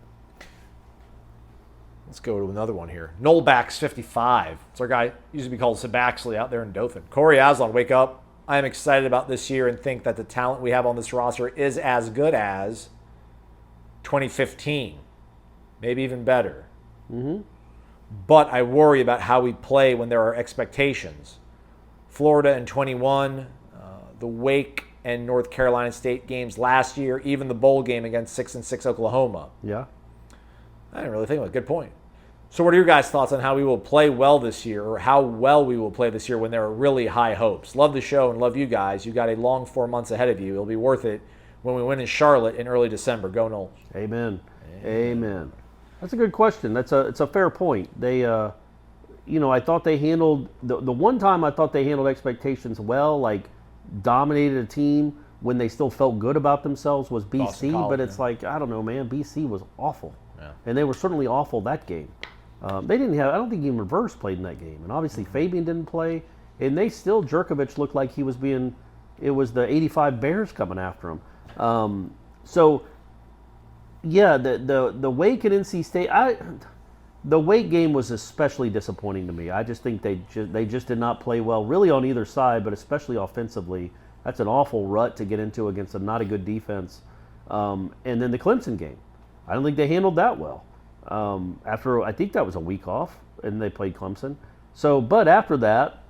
Speaker 4: Let's go to another one here. Nolebacks 55. It's our guy, used to be called Sabaxley out there in Dothan. Corey Aslan, wake up. I am excited about this year and think that the talent we have on this roster is as good as 2015. Maybe even better. But I worry about how we play when there are expectations. Florida in 21, the Wake and North Carolina State games last year, even the bowl game against 6-6 Oklahoma.
Speaker 5: Yeah.
Speaker 4: I didn't really think of it. Good point. So what are your guys' thoughts on how we will play well this year, or how well we will play this year when there are really high hopes? Love the show and love you guys. You got a long 4 months ahead of you. It'll be worth it when we win in Charlotte in early December. Go Noles.
Speaker 5: Amen. Amen. That's a good question. It's a fair point. They, I thought they handled the one time I thought they handled expectations well, like dominated a team when they still felt good about themselves was BC.
Speaker 4: College,
Speaker 5: but it's like, I don't know, man. BC was awful,
Speaker 4: Yeah.
Speaker 5: and they were certainly awful that game. They didn't have. I don't think even Reverse played in that game, and obviously Fabian didn't play, and they still Jerkovich looked like he was being. It was the '85 Bears coming after him. So, yeah, the Wake and NC State. The Wake game was especially disappointing to me. I just think they just did not play well, really on either side, but especially offensively. That's an awful rut to get into against not a good defense. And then the Clemson game, I don't think they handled that well. After I think that was a week off, and they played Clemson. So, but after that,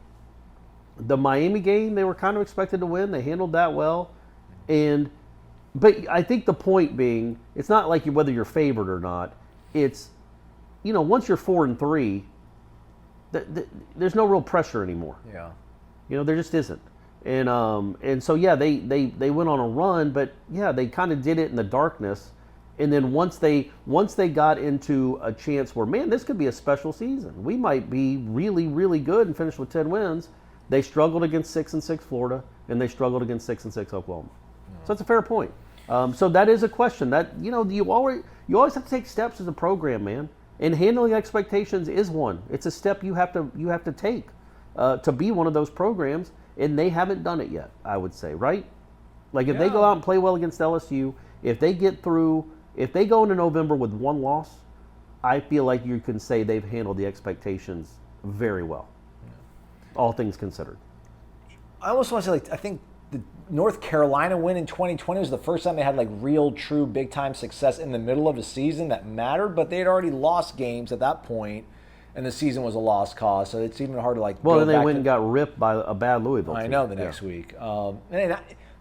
Speaker 5: the Miami game they were kind of expected to win. They handled that well, but I think the point being, it's not like whether you're favored or not. It's once you're 4-3, there's no real pressure anymore.
Speaker 4: Yeah.
Speaker 5: There just isn't. And so yeah, they went on a run, but yeah, they kind of did it in the darkness. And then once they got into a chance where, man, this could be a special season. We might be really, really good and finish with 10 wins. They struggled against 6-6 Florida, and they struggled against 6-6 Oklahoma. So that's a fair point. So that is a question that you always have to take steps as a program, man. And handling expectations is one. It's a step you have to take to be one of those programs, and they haven't done it yet. I would say, right? Like if they go out and play well against LSU, if they get through. If they go into November with one loss, I feel like you can say they've handled the expectations very well, all things considered.
Speaker 4: I almost want to say, I think the North Carolina win in 2020 was the first time they had real, true, big-time success in the middle of the season that mattered, but they had already lost games at that point, and the season was a lost cause, so it's even hard to
Speaker 5: Well, then they went and got ripped by a bad Louisville team.
Speaker 4: I know, the next week.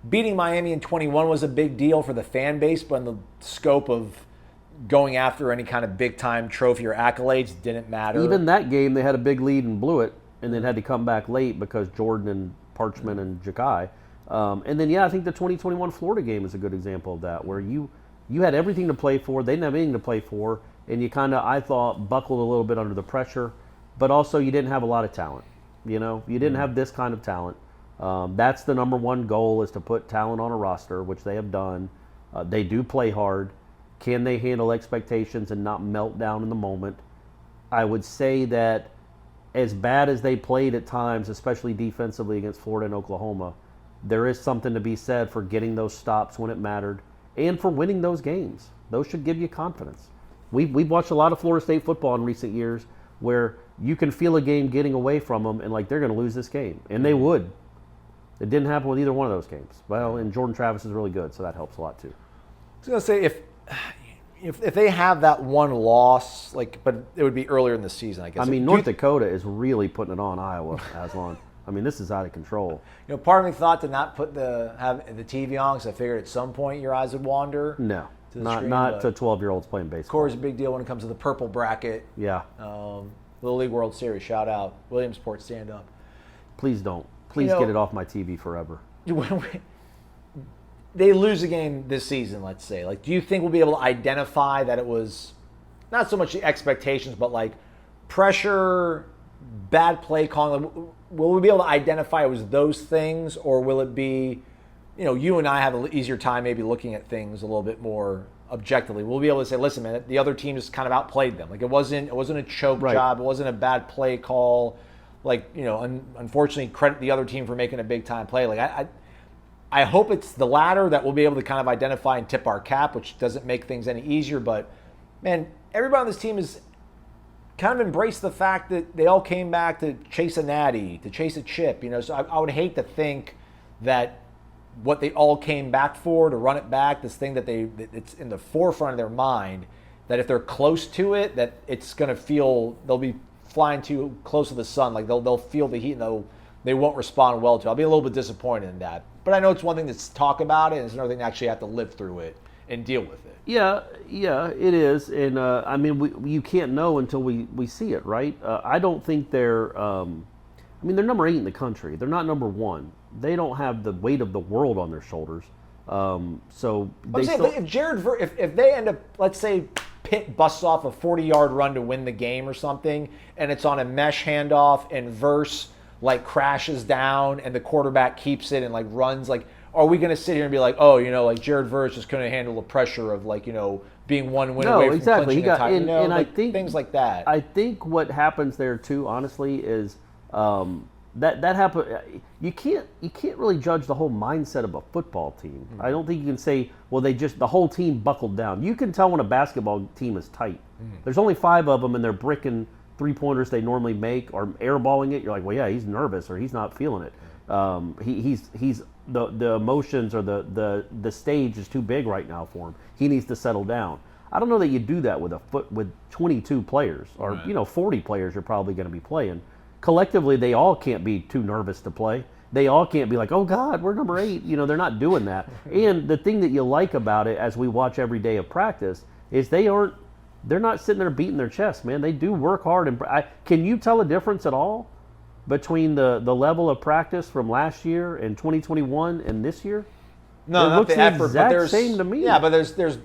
Speaker 4: Beating Miami in 21 was a big deal for the fan base, but in the scope of going after any kind of big-time trophy or accolades didn't matter.
Speaker 5: Even that game, they had a big lead and blew it, and then had to come back late because Jordan and Parchman and Jakai. And then, I think the 2021 Florida game is a good example of that, where you had everything to play for, they didn't have anything to play for, and you kind of, I thought, buckled a little bit under the pressure, but also you didn't have a lot of talent. You didn't have this kind of talent. That's the number one goal, is to put talent on a roster, which they have done. They do play hard. Can they handle expectations and not melt down in the moment? I would say that as bad as they played at times, especially defensively against Florida and Oklahoma, there is something to be said for getting those stops when it mattered and for winning those games. Those should give you confidence. We've watched a lot of Florida State football in recent years where you can feel a game getting away from them and they're going to lose this game, and they would. It didn't happen with either one of those games. Well, and Jordan Travis is really good, so that helps a lot too.
Speaker 4: I was going to say, if they have that one loss, but it would be earlier in the season, I guess.
Speaker 5: I mean, North Dakota is really putting it on Iowa, Aslan. I mean, this is out of control.
Speaker 4: Part of me thought to not have the TV on, because I figured at some point your eyes would wander.
Speaker 5: No, not to 12-year-olds playing baseball.
Speaker 4: Corey's a big deal when it comes to the purple bracket.
Speaker 5: Yeah.
Speaker 4: Little League World Series, shout out. Williamsport, stand up.
Speaker 5: Please don't. Please get it off my TV forever.
Speaker 4: They lose a game this season, let's say. Do you think we'll be able to identify that it was not so much the expectations, but pressure, bad play calling? Will we be able to identify it was those things, or will it be, you and I have an easier time maybe looking at things a little bit more objectively? We'll be able to say, listen, man, the other team just kind of outplayed them. It wasn't a choke job. It wasn't a bad play call. Unfortunately, credit the other team for making a big time play. I hope it's the latter, that we'll be able to kind of identify and tip our cap, which doesn't make things any easier. But, man, everybody on this team has kind of embraced the fact that they all came back to chase a natty, to chase a chip. So I would hate to think that what they all came back for, to run it back, this thing that it's in the forefront of their mind, that if they're close to it, that it's going to feel they'll be flying too close to the sun. Like they'll feel the heat and they won't respond well to it. I'll be a little bit disappointed in that. But I know it's one thing to talk about it, and it's another thing to actually have to live through it and deal with it.
Speaker 5: Yeah, it is. And, I mean, you can't know until we see it, right? I don't think they're they're number 8 in the country. They're not number 1. They don't have the weight of the world on their shoulders. So they
Speaker 4: if they end up, let's say, Pitt busts off a 40-yard run to win the game or something, and it's on a mesh handoff and Verse crashes down and the quarterback keeps it and runs, are we going to sit here and be like, oh, Jared Verse just couldn't handle the pressure of being one win away from clinching a title,
Speaker 5: and I think
Speaker 4: things like that.
Speaker 5: I think what happens there too, honestly, is that happen. You can't really judge the whole mindset of a football team. Mm-hmm. I don't think you can say, well, the whole team buckled down. You can tell when a basketball team is tight. Mm-hmm. There's only 5 of them, and they're bricking 3-pointers they normally make or airballing it. You're like, well, yeah, he's nervous or he's not feeling it. He's the emotions or the stage is too big right now for him. He needs to settle down. I don't know that you do that with 22 players or right. 40 players you're probably going to be playing. Collectively, they all can't be too nervous to play. They all can't be like, oh God, we're number 8. They're not doing that. And the thing that you like about it, as we watch every day of practice, is they're not sitting there beating their chest, man. They do work hard. And can you tell a difference at all between the level of practice from last year and 2021 and this year?
Speaker 4: No,
Speaker 5: it
Speaker 4: not
Speaker 5: looks
Speaker 4: the effort,
Speaker 5: exact
Speaker 4: but there's
Speaker 5: same to me.
Speaker 4: Yeah, but there's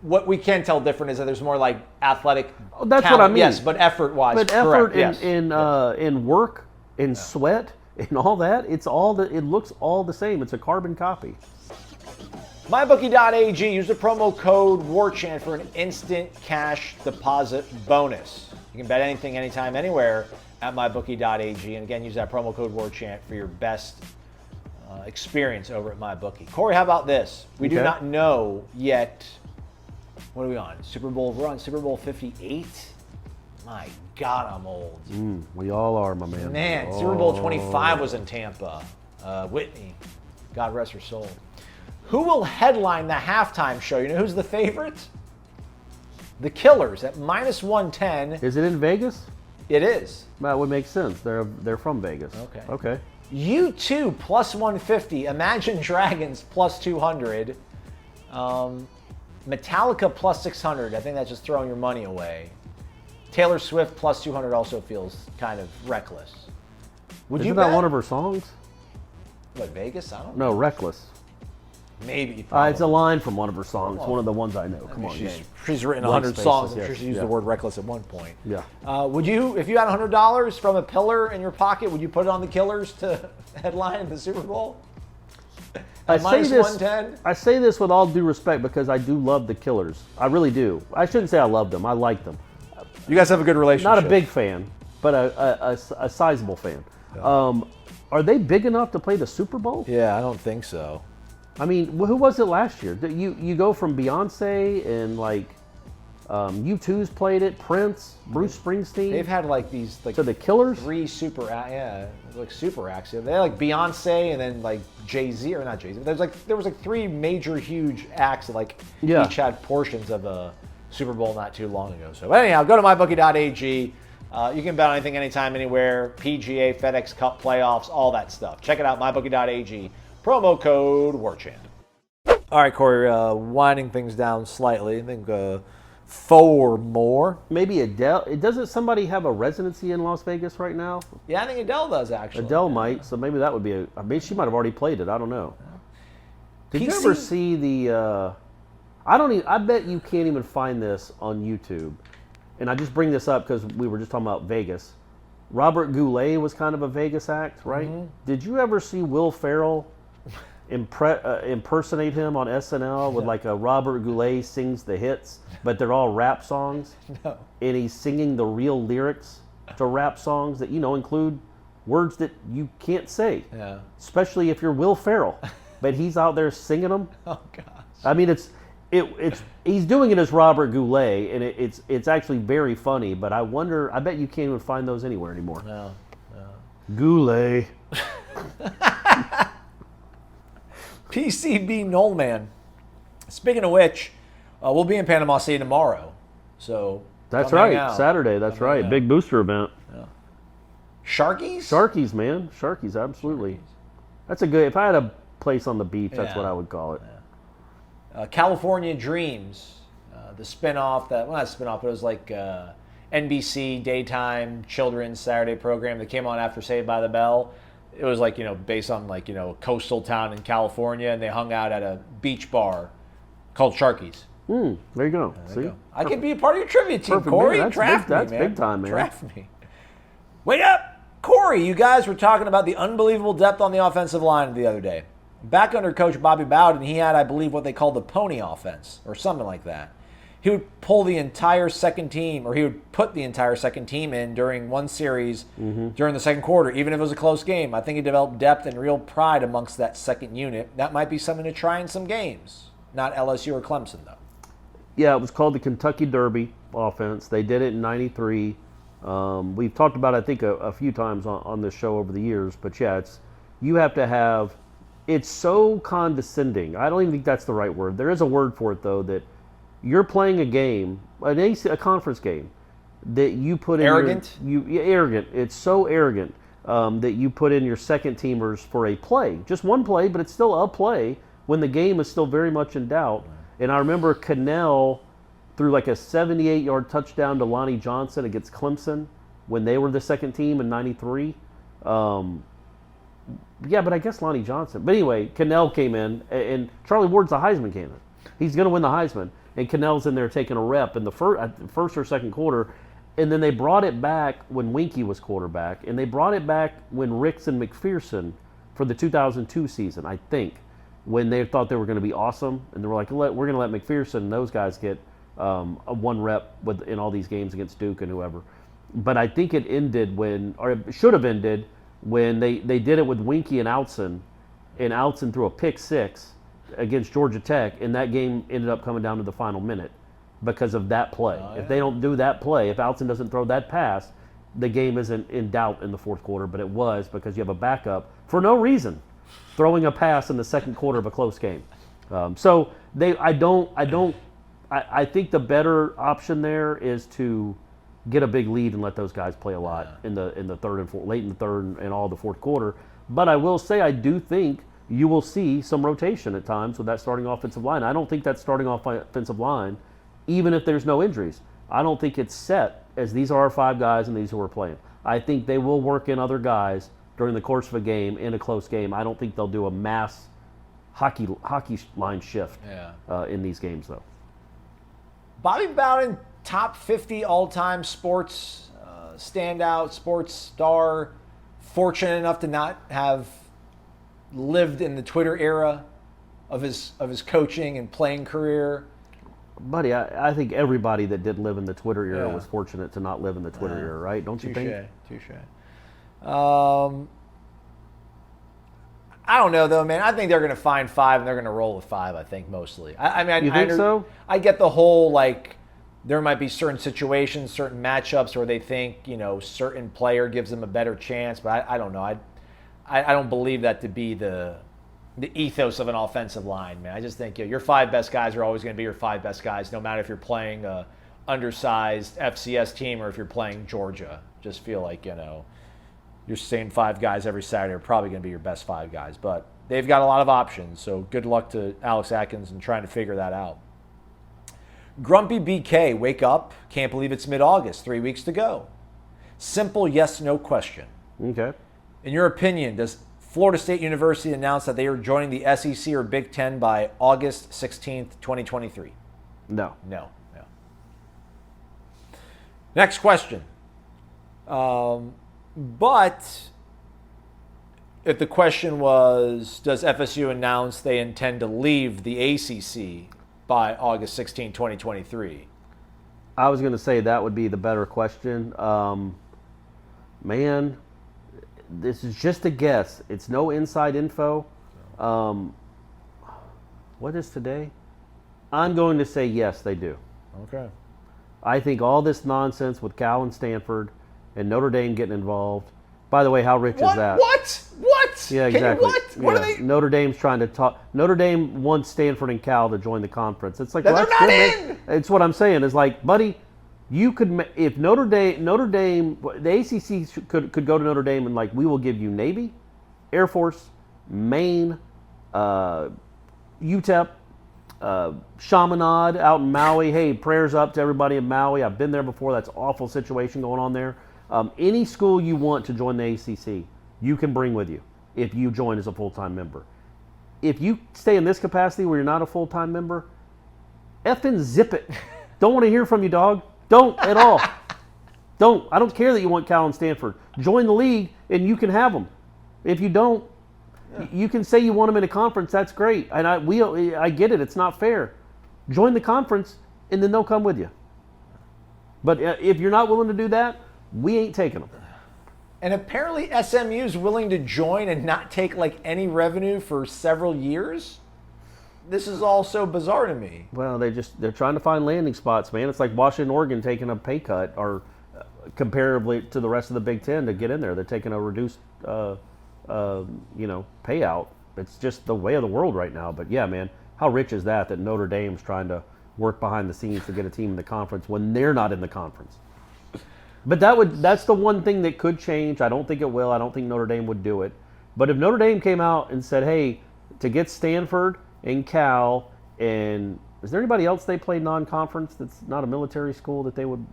Speaker 4: what we can tell different is that there's more athletic.
Speaker 5: That's
Speaker 4: talent,
Speaker 5: what I mean.
Speaker 4: Yes, but effort-wise,
Speaker 5: but
Speaker 4: correct,
Speaker 5: effort in work, in sweat, and all that, it looks all the same. It's a carbon copy.
Speaker 4: MyBookie.ag, use the promo code WARCHANT for an instant cash deposit bonus. You can bet anything, anytime, anywhere at MyBookie.ag. And again, use that promo code WARCHANT for your best experience over at MyBookie. Corey, how about this? We do not know yet. What are we on? We're on Super Bowl 58? My God, I'm old.
Speaker 5: We all are, my man.
Speaker 4: Man, Super Bowl 25 was in Tampa. Whitney, God rest her soul. Who will headline the halftime show? You know who's the favorite? The Killers at -110.
Speaker 5: Is it in Vegas?
Speaker 4: It is.
Speaker 5: That would make sense. They're from Vegas. Okay.
Speaker 4: U2 +150. Imagine Dragons +200. Metallica +600. I think that's just throwing your money away. Taylor Swift +200 also feels kind of reckless.
Speaker 5: Isn't that one of her songs?
Speaker 4: What, Vegas? I don't
Speaker 5: know. No, Reckless.
Speaker 4: Maybe.
Speaker 5: It's a line from one of her songs. One of the ones I know. Come on,
Speaker 4: she's written 100 songs. I'm sure she used the word reckless at one point.
Speaker 5: Yeah.
Speaker 4: Would you, if you had $100 from a pillar in your pocket, would you put it on the Killers to headline the Super Bowl?
Speaker 5: I say this with all due respect because I do love the Killers. I really do. I shouldn't say I love them. I like them.
Speaker 4: You guys have a good relationship.
Speaker 5: Not a big fan, but a sizable fan. Yeah. Are they big enough to play the Super Bowl?
Speaker 4: Yeah, I don't think so.
Speaker 5: I mean, who was it last year? You go from Beyonce and U2's played it, Prince, Bruce Springsteen.
Speaker 4: They've had these
Speaker 5: so the Killers,
Speaker 4: 3 super super acts. They had Beyonce and then Jay-Z, or not Jay-Z. But there was 3 major huge acts that each had portions of a Super Bowl not too long ago. So anyhow, go to mybookie.ag. You can bet on anything, anytime, anywhere. PGA, FedEx Cup playoffs, all that stuff. Check it out, mybookie.ag. Promo code WARCHANT. All right, Corey, winding things down slightly. I think 4 more.
Speaker 5: Maybe Adele. Doesn't somebody have a residency in Las Vegas right now?
Speaker 4: Yeah, I think Adele does, actually.
Speaker 5: Adele might, so maybe that would be she might have already played it. I don't know. Did you ever see the... I bet you can't even find this on YouTube. And I just bring this up because we were just talking about Vegas. Robert Goulet was kind of a Vegas act, right? Mm-hmm. Did you ever see Will Ferrell impersonate him on SNL with a Robert Goulet sings the hits, but they're all rap songs?
Speaker 4: No.
Speaker 5: And he's singing the real lyrics to rap songs that, include words that you can't say.
Speaker 4: Yeah.
Speaker 5: Especially if you're Will Ferrell. but he's out there singing them.
Speaker 4: Oh gosh.
Speaker 5: I mean, it's he's doing it as Robert Goulet, and it's actually very funny. But I bet you can't even find those anywhere anymore.
Speaker 4: No.
Speaker 5: Goulet.
Speaker 4: PCB Noleman. Speaking of which, we'll be in Panama City tomorrow. So
Speaker 5: that's
Speaker 4: come hang
Speaker 5: right.
Speaker 4: out.
Speaker 5: Saturday. That's
Speaker 4: Come
Speaker 5: right.
Speaker 4: hang out.
Speaker 5: Big booster event.
Speaker 4: Sharkies?
Speaker 5: Sharkies, man. Sharkies, absolutely. That's a good. If I had a place on the beach, that's
Speaker 4: Yeah.
Speaker 5: what I would call it.
Speaker 4: California Dreams, the spinoff that, well, not spinoff, but it was like NBC daytime children's Saturday program that came on after Saved by the Bell. It was like, based on like, a coastal town in California, and they hung out at a beach bar called Sharkies.
Speaker 5: There you go.
Speaker 4: There
Speaker 5: See?
Speaker 4: you go. I could be a part of your trivia team,
Speaker 5: Perfect,
Speaker 4: Corey.
Speaker 5: man. That's
Speaker 4: Draft
Speaker 5: big- that's
Speaker 4: me, man.
Speaker 5: big time, man.
Speaker 4: Draft me. Wait up! Corey, you guys were talking about the unbelievable depth on the offensive line the other day. Back under Coach Bobby Bowden, he had, I believe, what they called the pony offense, or something like that. He would pull the entire second team, or he would put the entire second team in during one series during the second quarter, even if it was a close game. I think he developed depth and real pride amongst that second unit. That might be something to try in some games. Not LSU or Clemson, though.
Speaker 5: Yeah, it was called the Kentucky Derby offense. They did it in '93. We've talked about it, I think, a few times on this show over the years. But yeah, you have to have. It's so condescending. I don't even think that's the right word. There is a word for it, though, that you're playing a game, a conference game, that you put in
Speaker 4: Arrogant?
Speaker 5: Arrogant. It's so arrogant that you put in your second teamers for a play. Just one play, but it's still a play when the game is still very much in doubt. And I remember Cannell threw like a 78-yard touchdown to Lonnie Johnson against Clemson when they were the second team in '93. Yeah, but I guess Lonnie Johnson. But anyway, Cannell came in, and Charlie Ward's the Heisman candidate. He's going to win the Heisman. And Cannell's in there taking a rep in the first or second quarter. And then they brought it back when Winkie was quarterback. And they brought it back when Ricks and McPherson for the 2002 season, I think, when they thought they were going to be awesome. And they were like, we're going to let McPherson and those guys get a one rep in all these games against Duke and whoever. But I think it ended or it should have ended when they did it with Winkie and Outson threw a pick six against Georgia Tech, and that game ended up coming down to the final minute because of that play. If they don't do that play, if Outson doesn't throw that pass, the game isn't in doubt in the fourth quarter, but it was because you have a backup for no reason throwing a pass in the second quarter of a close game. I think the better option there is to get a big lead and let those guys play a lot in the third and fourth, late in the third and all the fourth quarter. But I will say I do think you will see some rotation at times with that starting offensive line. I don't think that starting offensive line, even if there's no injuries, I don't think it's set as these are our five guys and these who are playing. I think they will work in other guys during the course of a game, in a close game. I don't think they'll do a mass hockey line shift in these games, though.
Speaker 4: Bobby Bowden, top 50 all-time sports standout, sports star, fortunate enough to not have lived in the Twitter era of his coaching and playing career.
Speaker 5: Buddy, I think everybody that did live in the Twitter era was fortunate to not live in the Twitter era, right? Don't you think?
Speaker 4: Touche. I don't know, though, man. I think they're going to find five, and they're going to roll with five, I think, mostly.
Speaker 5: You think so?
Speaker 4: I get the whole, like, there might be certain situations, certain matchups where they think, certain player gives them a better chance, but I don't know. I don't believe that to be the ethos of an offensive line, man. I just think your five best guys are always going to be your five best guys, no matter if you're playing a undersized FCS team or if you're playing Georgia. Just feel like, your same five guys every Saturday are probably going to be your best five guys. But they've got a lot of options, so good luck to Alex Atkins in trying to figure that out. Grumpy BK, wake up. Can't believe it's mid-August, 3 weeks to go. Simple yes/no question.
Speaker 5: Okay.
Speaker 4: In your opinion, does Florida State University announce that they are joining the SEC or Big Ten by August 16th, 2023?
Speaker 5: No.
Speaker 4: Next question. But if the question was, does FSU announce they intend to leave the ACC by August 16, 2023?
Speaker 5: I was going to say that would be the better question. Man, this is just a guess. It's no inside info. what is today? I'm going to say yes, they do.
Speaker 4: Okay.
Speaker 5: I think all this nonsense with Cal and Stanford and Notre Dame getting involved. By the way, how rich is that?
Speaker 4: What?
Speaker 5: Yeah, exactly.
Speaker 4: What
Speaker 5: Yeah.
Speaker 4: are they?
Speaker 5: Notre Dame's trying to talk. Notre Dame wants Stanford and Cal to join the conference. It's like,
Speaker 4: They're
Speaker 5: well,
Speaker 4: not in!
Speaker 5: It's what I'm saying. Is like, buddy, you could if Notre Dame, the ACC could go to Notre Dame and like, we will give you Navy, Air Force, Maine, UTEP, Chaminade out in Maui. Hey, prayers up to everybody in Maui. I've been there before. That's an awful situation going on there. Any school you want to join the ACC, you can bring with you if you join as a full-time member. If you stay in this capacity where you're not a full-time member, effing zip it. Don't want to hear from you, dog. Don't at all. Don't. I don't care that you want Cal and Stanford. Join the league and you can have them. If you don't, you can say you want them in a conference. That's great. And I get it. It's not fair. Join the conference and then they'll come with you. But if you're not willing to do that, we ain't taking them.
Speaker 4: And apparently SMU is willing to join and not take like any revenue for several years. This is all so bizarre to me.
Speaker 5: Well, they're trying to find landing spots, man. It's like Washington, Oregon taking a pay cut, or comparatively to the rest of the Big Ten to get in there. They're taking a reduced, payout. It's just the way of the world right now. But yeah, man, how rich is that Notre Dame's trying to work behind the scenes to get a team in the conference when they're not in the conference? But that's the one thing that could change. I don't think it will. I don't think Notre Dame would do it. But if Notre Dame came out and said, hey, to get Stanford and Cal, and is there anybody else they play non-conference that's not a military school that they would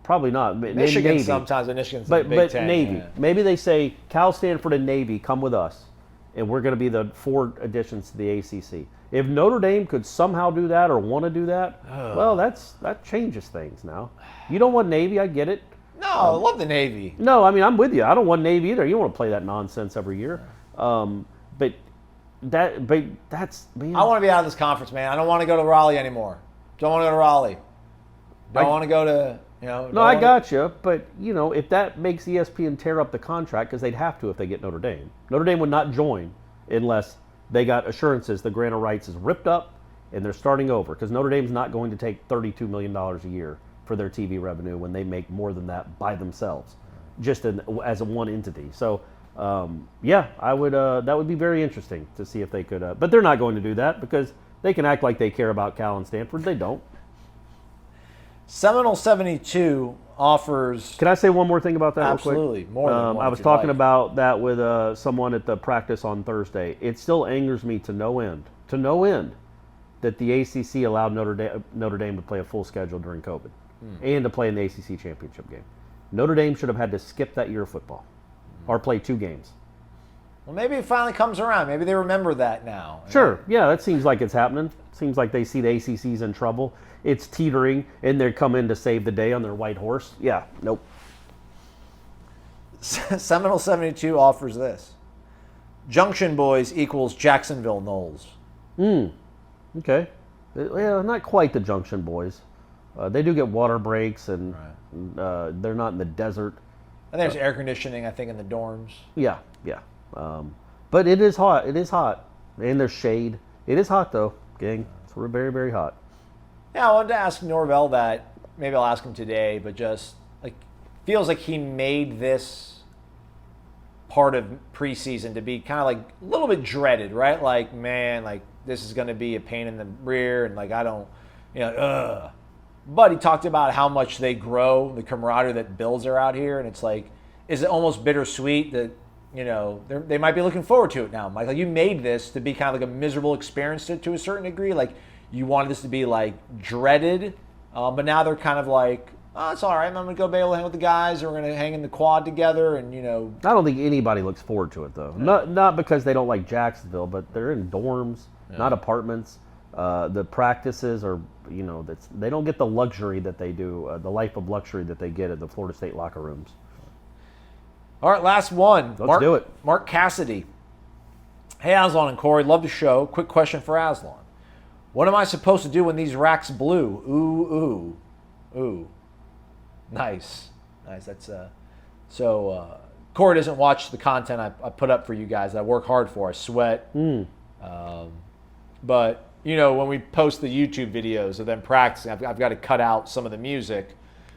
Speaker 5: probably not?
Speaker 4: Michigan
Speaker 5: Navy.
Speaker 4: sometimes, but Michigan's
Speaker 5: But
Speaker 4: in the Big Ten.
Speaker 5: Navy.
Speaker 4: Yeah.
Speaker 5: Maybe they say Cal, Stanford, and Navy, come with us, and we're going to be the 4 additions to the ACC. If Notre Dame could somehow do that or want to do that, well, that changes things now. You don't want Navy, I get it.
Speaker 4: No, I love the Navy.
Speaker 5: No, I mean, I'm with you. I don't want Navy either. You don't want to play that nonsense every year. But that's, man.
Speaker 4: I want to be out of this conference, man. I don't want to go to Raleigh anymore. Don't want to go to Raleigh. Don't want to go to,
Speaker 5: No, I got you. But, if that makes ESPN tear up the contract, because they'd have to if they get Notre Dame. Notre Dame would not join unless they got assurances the grant of rights is ripped up and they're starting over, because Notre Dame's not going to take $32 million a year for their TV revenue when they make more than that by themselves, just as a one entity. So, I would. That would be very interesting to see if they could. But they're not going to do that because they can act like they care about Cal and Stanford. They don't.
Speaker 4: Seminole 72 offers.
Speaker 5: Can I say one more thing about that
Speaker 4: Absolutely,
Speaker 5: real quick?
Speaker 4: more than one.
Speaker 5: I was talking about that with someone at the practice on Thursday. It still angers me to no end, that the ACC allowed Notre Dame to play a full schedule during COVID and to play in the ACC championship game. Notre Dame should have had to skip that year of football or play 2 games.
Speaker 4: Well, maybe it finally comes around. Maybe they remember that now.
Speaker 5: Sure. Yeah, that seems like it's happening. Seems like they see the ACC's in trouble. It's teetering, and they're coming to save the day on their white horse. Yeah, nope.
Speaker 4: Seminole 72 offers this. Junction Boys equals Jacksonville Noles.
Speaker 5: Okay. Well, not quite the Junction Boys. They do get water breaks, and they're not in the desert.
Speaker 4: And there's air conditioning, I think, in the dorms.
Speaker 5: Yeah. But it is hot. It is hot. And there's shade. It is hot, though, gang. It's very, very hot.
Speaker 4: Yeah, I wanted to ask Norvell that. Maybe I'll ask him today, but just feels like he made this part of preseason to be kind of a little bit dreaded, right? This is going to be a pain in the rear, and I don't, But he talked about how much they grow, the camaraderie that builds are out here, and it's is it almost bittersweet that, they might be looking forward to it now, Mike? You made this to be kind of a miserable experience to a certain degree. You wanted this to be dreaded, but now they're kind of oh, it's all right. I'm going to go be able to hang with the guys, and we're going to hang in the quad together, and
Speaker 5: I don't think anybody looks forward to it though. Yeah. Not because they don't like Jacksonville, but they're in dorms, not apartments. The practices are, they don't get the luxury that they do, the life of luxury that they get at the Florida State locker rooms.
Speaker 4: All right, last one.
Speaker 5: Let's do it.
Speaker 4: Mark Cassidy. Hey, Aslan and Corey, love the show. Quick question for Aslan. What am I supposed to do when these racks blue? Ooh. Nice. That's so Corey doesn't watch the content I put up for you guys. I work hard for. I sweat. but when we post the YouTube videos of them practicing, I've got to cut out some of the music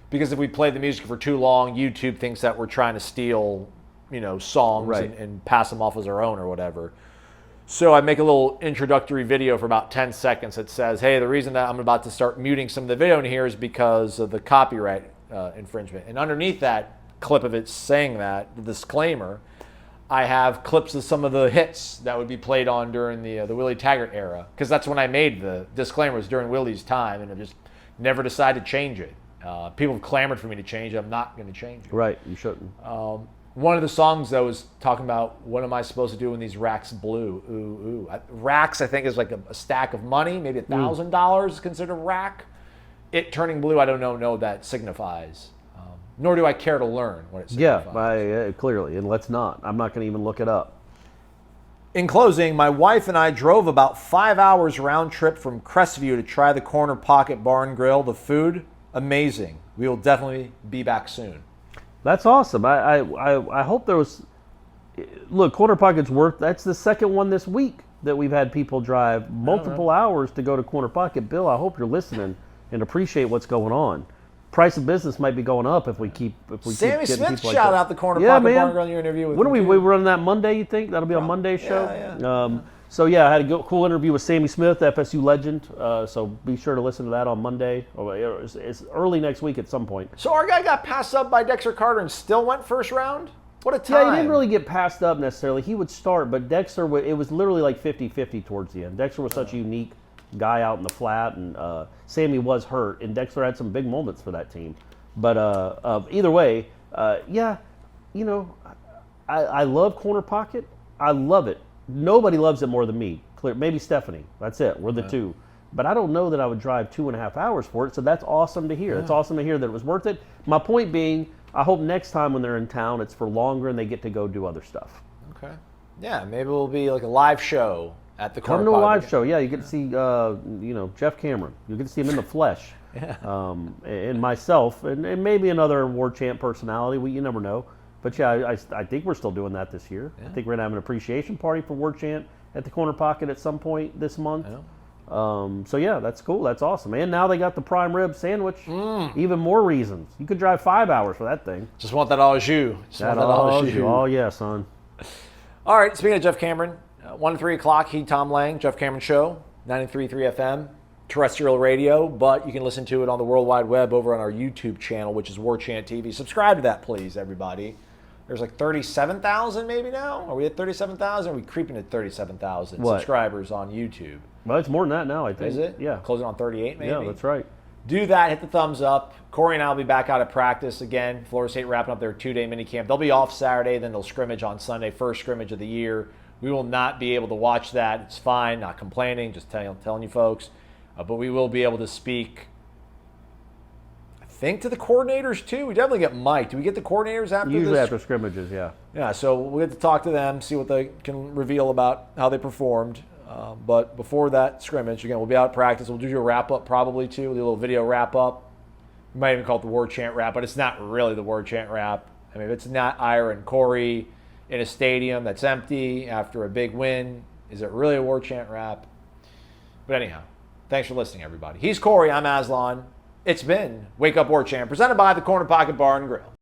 Speaker 4: because if we play the music for too long, YouTube thinks that we're trying to steal, songs
Speaker 5: Right.
Speaker 4: and pass them off as our own or whatever. So I make a little introductory video for about 10 seconds that says, hey, the reason that I'm about to start muting some of the video in here is because of the copyright infringement. And underneath that clip of it saying that, the disclaimer, I have clips of some of the hits that would be played on during the Willie Taggart era, because that's when I made the disclaimers during Willie's time, and I just never decided to change it. People have clamored for me to change it. I'm not going to change it.
Speaker 5: Right, you shouldn't.
Speaker 4: One of the songs, though, is talking about what am I supposed to do when these racks blue? Ooh, ooh. Racks, I think, is like a stack of money. Maybe $1,000 is considered a rack. It turning blue, I don't know what that signifies. Nor do I care to learn what it signifies.
Speaker 5: Clearly, and let's not. I'm not going to even look it up.
Speaker 4: In closing, my wife and I drove about 5 hours round trip from Crestview to try the Corner Pocket Bar and Grill. The food, amazing. We will definitely be back soon.
Speaker 5: That's awesome. I hope there was. Look, Corner Pocket's that's the second one this week that we've had people drive multiple hours to go to Corner Pocket. Bill, I hope you're listening and appreciate what's going on. Price of business might be going up if we keep
Speaker 4: Sammy
Speaker 5: keep getting
Speaker 4: Smith
Speaker 5: people
Speaker 4: shout
Speaker 5: like
Speaker 4: out the Corner
Speaker 5: Yeah,
Speaker 4: Pocket
Speaker 5: man.
Speaker 4: Bar and Grill in your interview with
Speaker 5: When are
Speaker 4: him,
Speaker 5: we
Speaker 4: too.
Speaker 5: running that Monday, you think? That'll be a Monday show?
Speaker 4: Yeah.
Speaker 5: So, yeah, I had a cool interview with Sammy Smith, FSU legend. So be sure to listen to that on Monday. It's early next week at some point.
Speaker 4: So our guy got passed up by Dexter Carter and still went first round? What a time.
Speaker 5: Yeah, he didn't really get passed up necessarily. He would start, but Dexter, it was literally like 50-50 towards the end. Dexter was such a unique guy out in the flat, and Sammy was hurt, and Dexter had some big moments for that team. But either way, I love Corner Pocket. I love it. Nobody loves it more than me. Maybe Stephanie. That's it. We're the two. But I don't know that I would drive 2.5 hours for it, so that's awesome to hear. It's awesome to hear that it was worth it. My point being, I hope next time when they're in town, it's for longer and they get to go do other stuff.
Speaker 4: Okay. Yeah, maybe it'll be like a live show at the Corner
Speaker 5: Come to a
Speaker 4: Pocket.
Speaker 5: live show. Yeah, you get to see, Jeff Cameron. You get to see him in the flesh. And myself, and maybe another Warchant personality. You never know. But yeah, I think we're still doing that this year. I think we're going to have an appreciation party for Warchant at the Corner Pocket at some point this month. So yeah, that's cool. That's awesome. And now they got the prime rib sandwich. Even more reasons. You could drive 5 hours for that thing.
Speaker 4: Just want that au jus.
Speaker 5: Oh yeah, son.
Speaker 4: All right, speaking of Jeff Cameron, 1 to 3 o'clock, Tom Lang, Jeff Cameron Show, 93.3 FM, terrestrial radio, but you can listen to it on the World Wide Web over on our YouTube channel, which is Warchant TV. Subscribe to that, please, everybody. There's like 37,000 maybe now. Are we at 37,000? Are we creeping at 37,000 subscribers on YouTube?
Speaker 5: Well, it's more than that now, I think.
Speaker 4: Is it?
Speaker 5: Yeah.
Speaker 4: Closing on 38 maybe?
Speaker 5: Yeah, that's right.
Speaker 4: Do that. Hit the thumbs up. Corey and I will be back out at practice again. Florida State wrapping up their 2-day minicamp. They'll be off Saturday, then they'll scrimmage on Sunday, first scrimmage of the year. We will not be able to watch that. It's fine, not complaining, just telling you folks. But we will be able to speak, I think, to the coordinators too. We definitely get mic'd. Do we get the coordinators after
Speaker 5: Usually
Speaker 4: this?
Speaker 5: after scrimmages, yeah.
Speaker 4: Yeah, so we'll get to talk to them, see what they can reveal about how they performed. But before that scrimmage, again, we'll be out at practice. We'll do a wrap-up probably too. We'll do a little video wrap-up. We might even call it the Warchant wrap, but it's not really the Warchant wrap. I mean, if it's not Ira and Corey in a stadium that's empty after a big win, is it really a Warchant wrap? But anyhow, thanks for listening, everybody. He's Corey. I'm Aslan. It's been Wake Up Warchant, presented by the Corner Pocket Bar and Grill.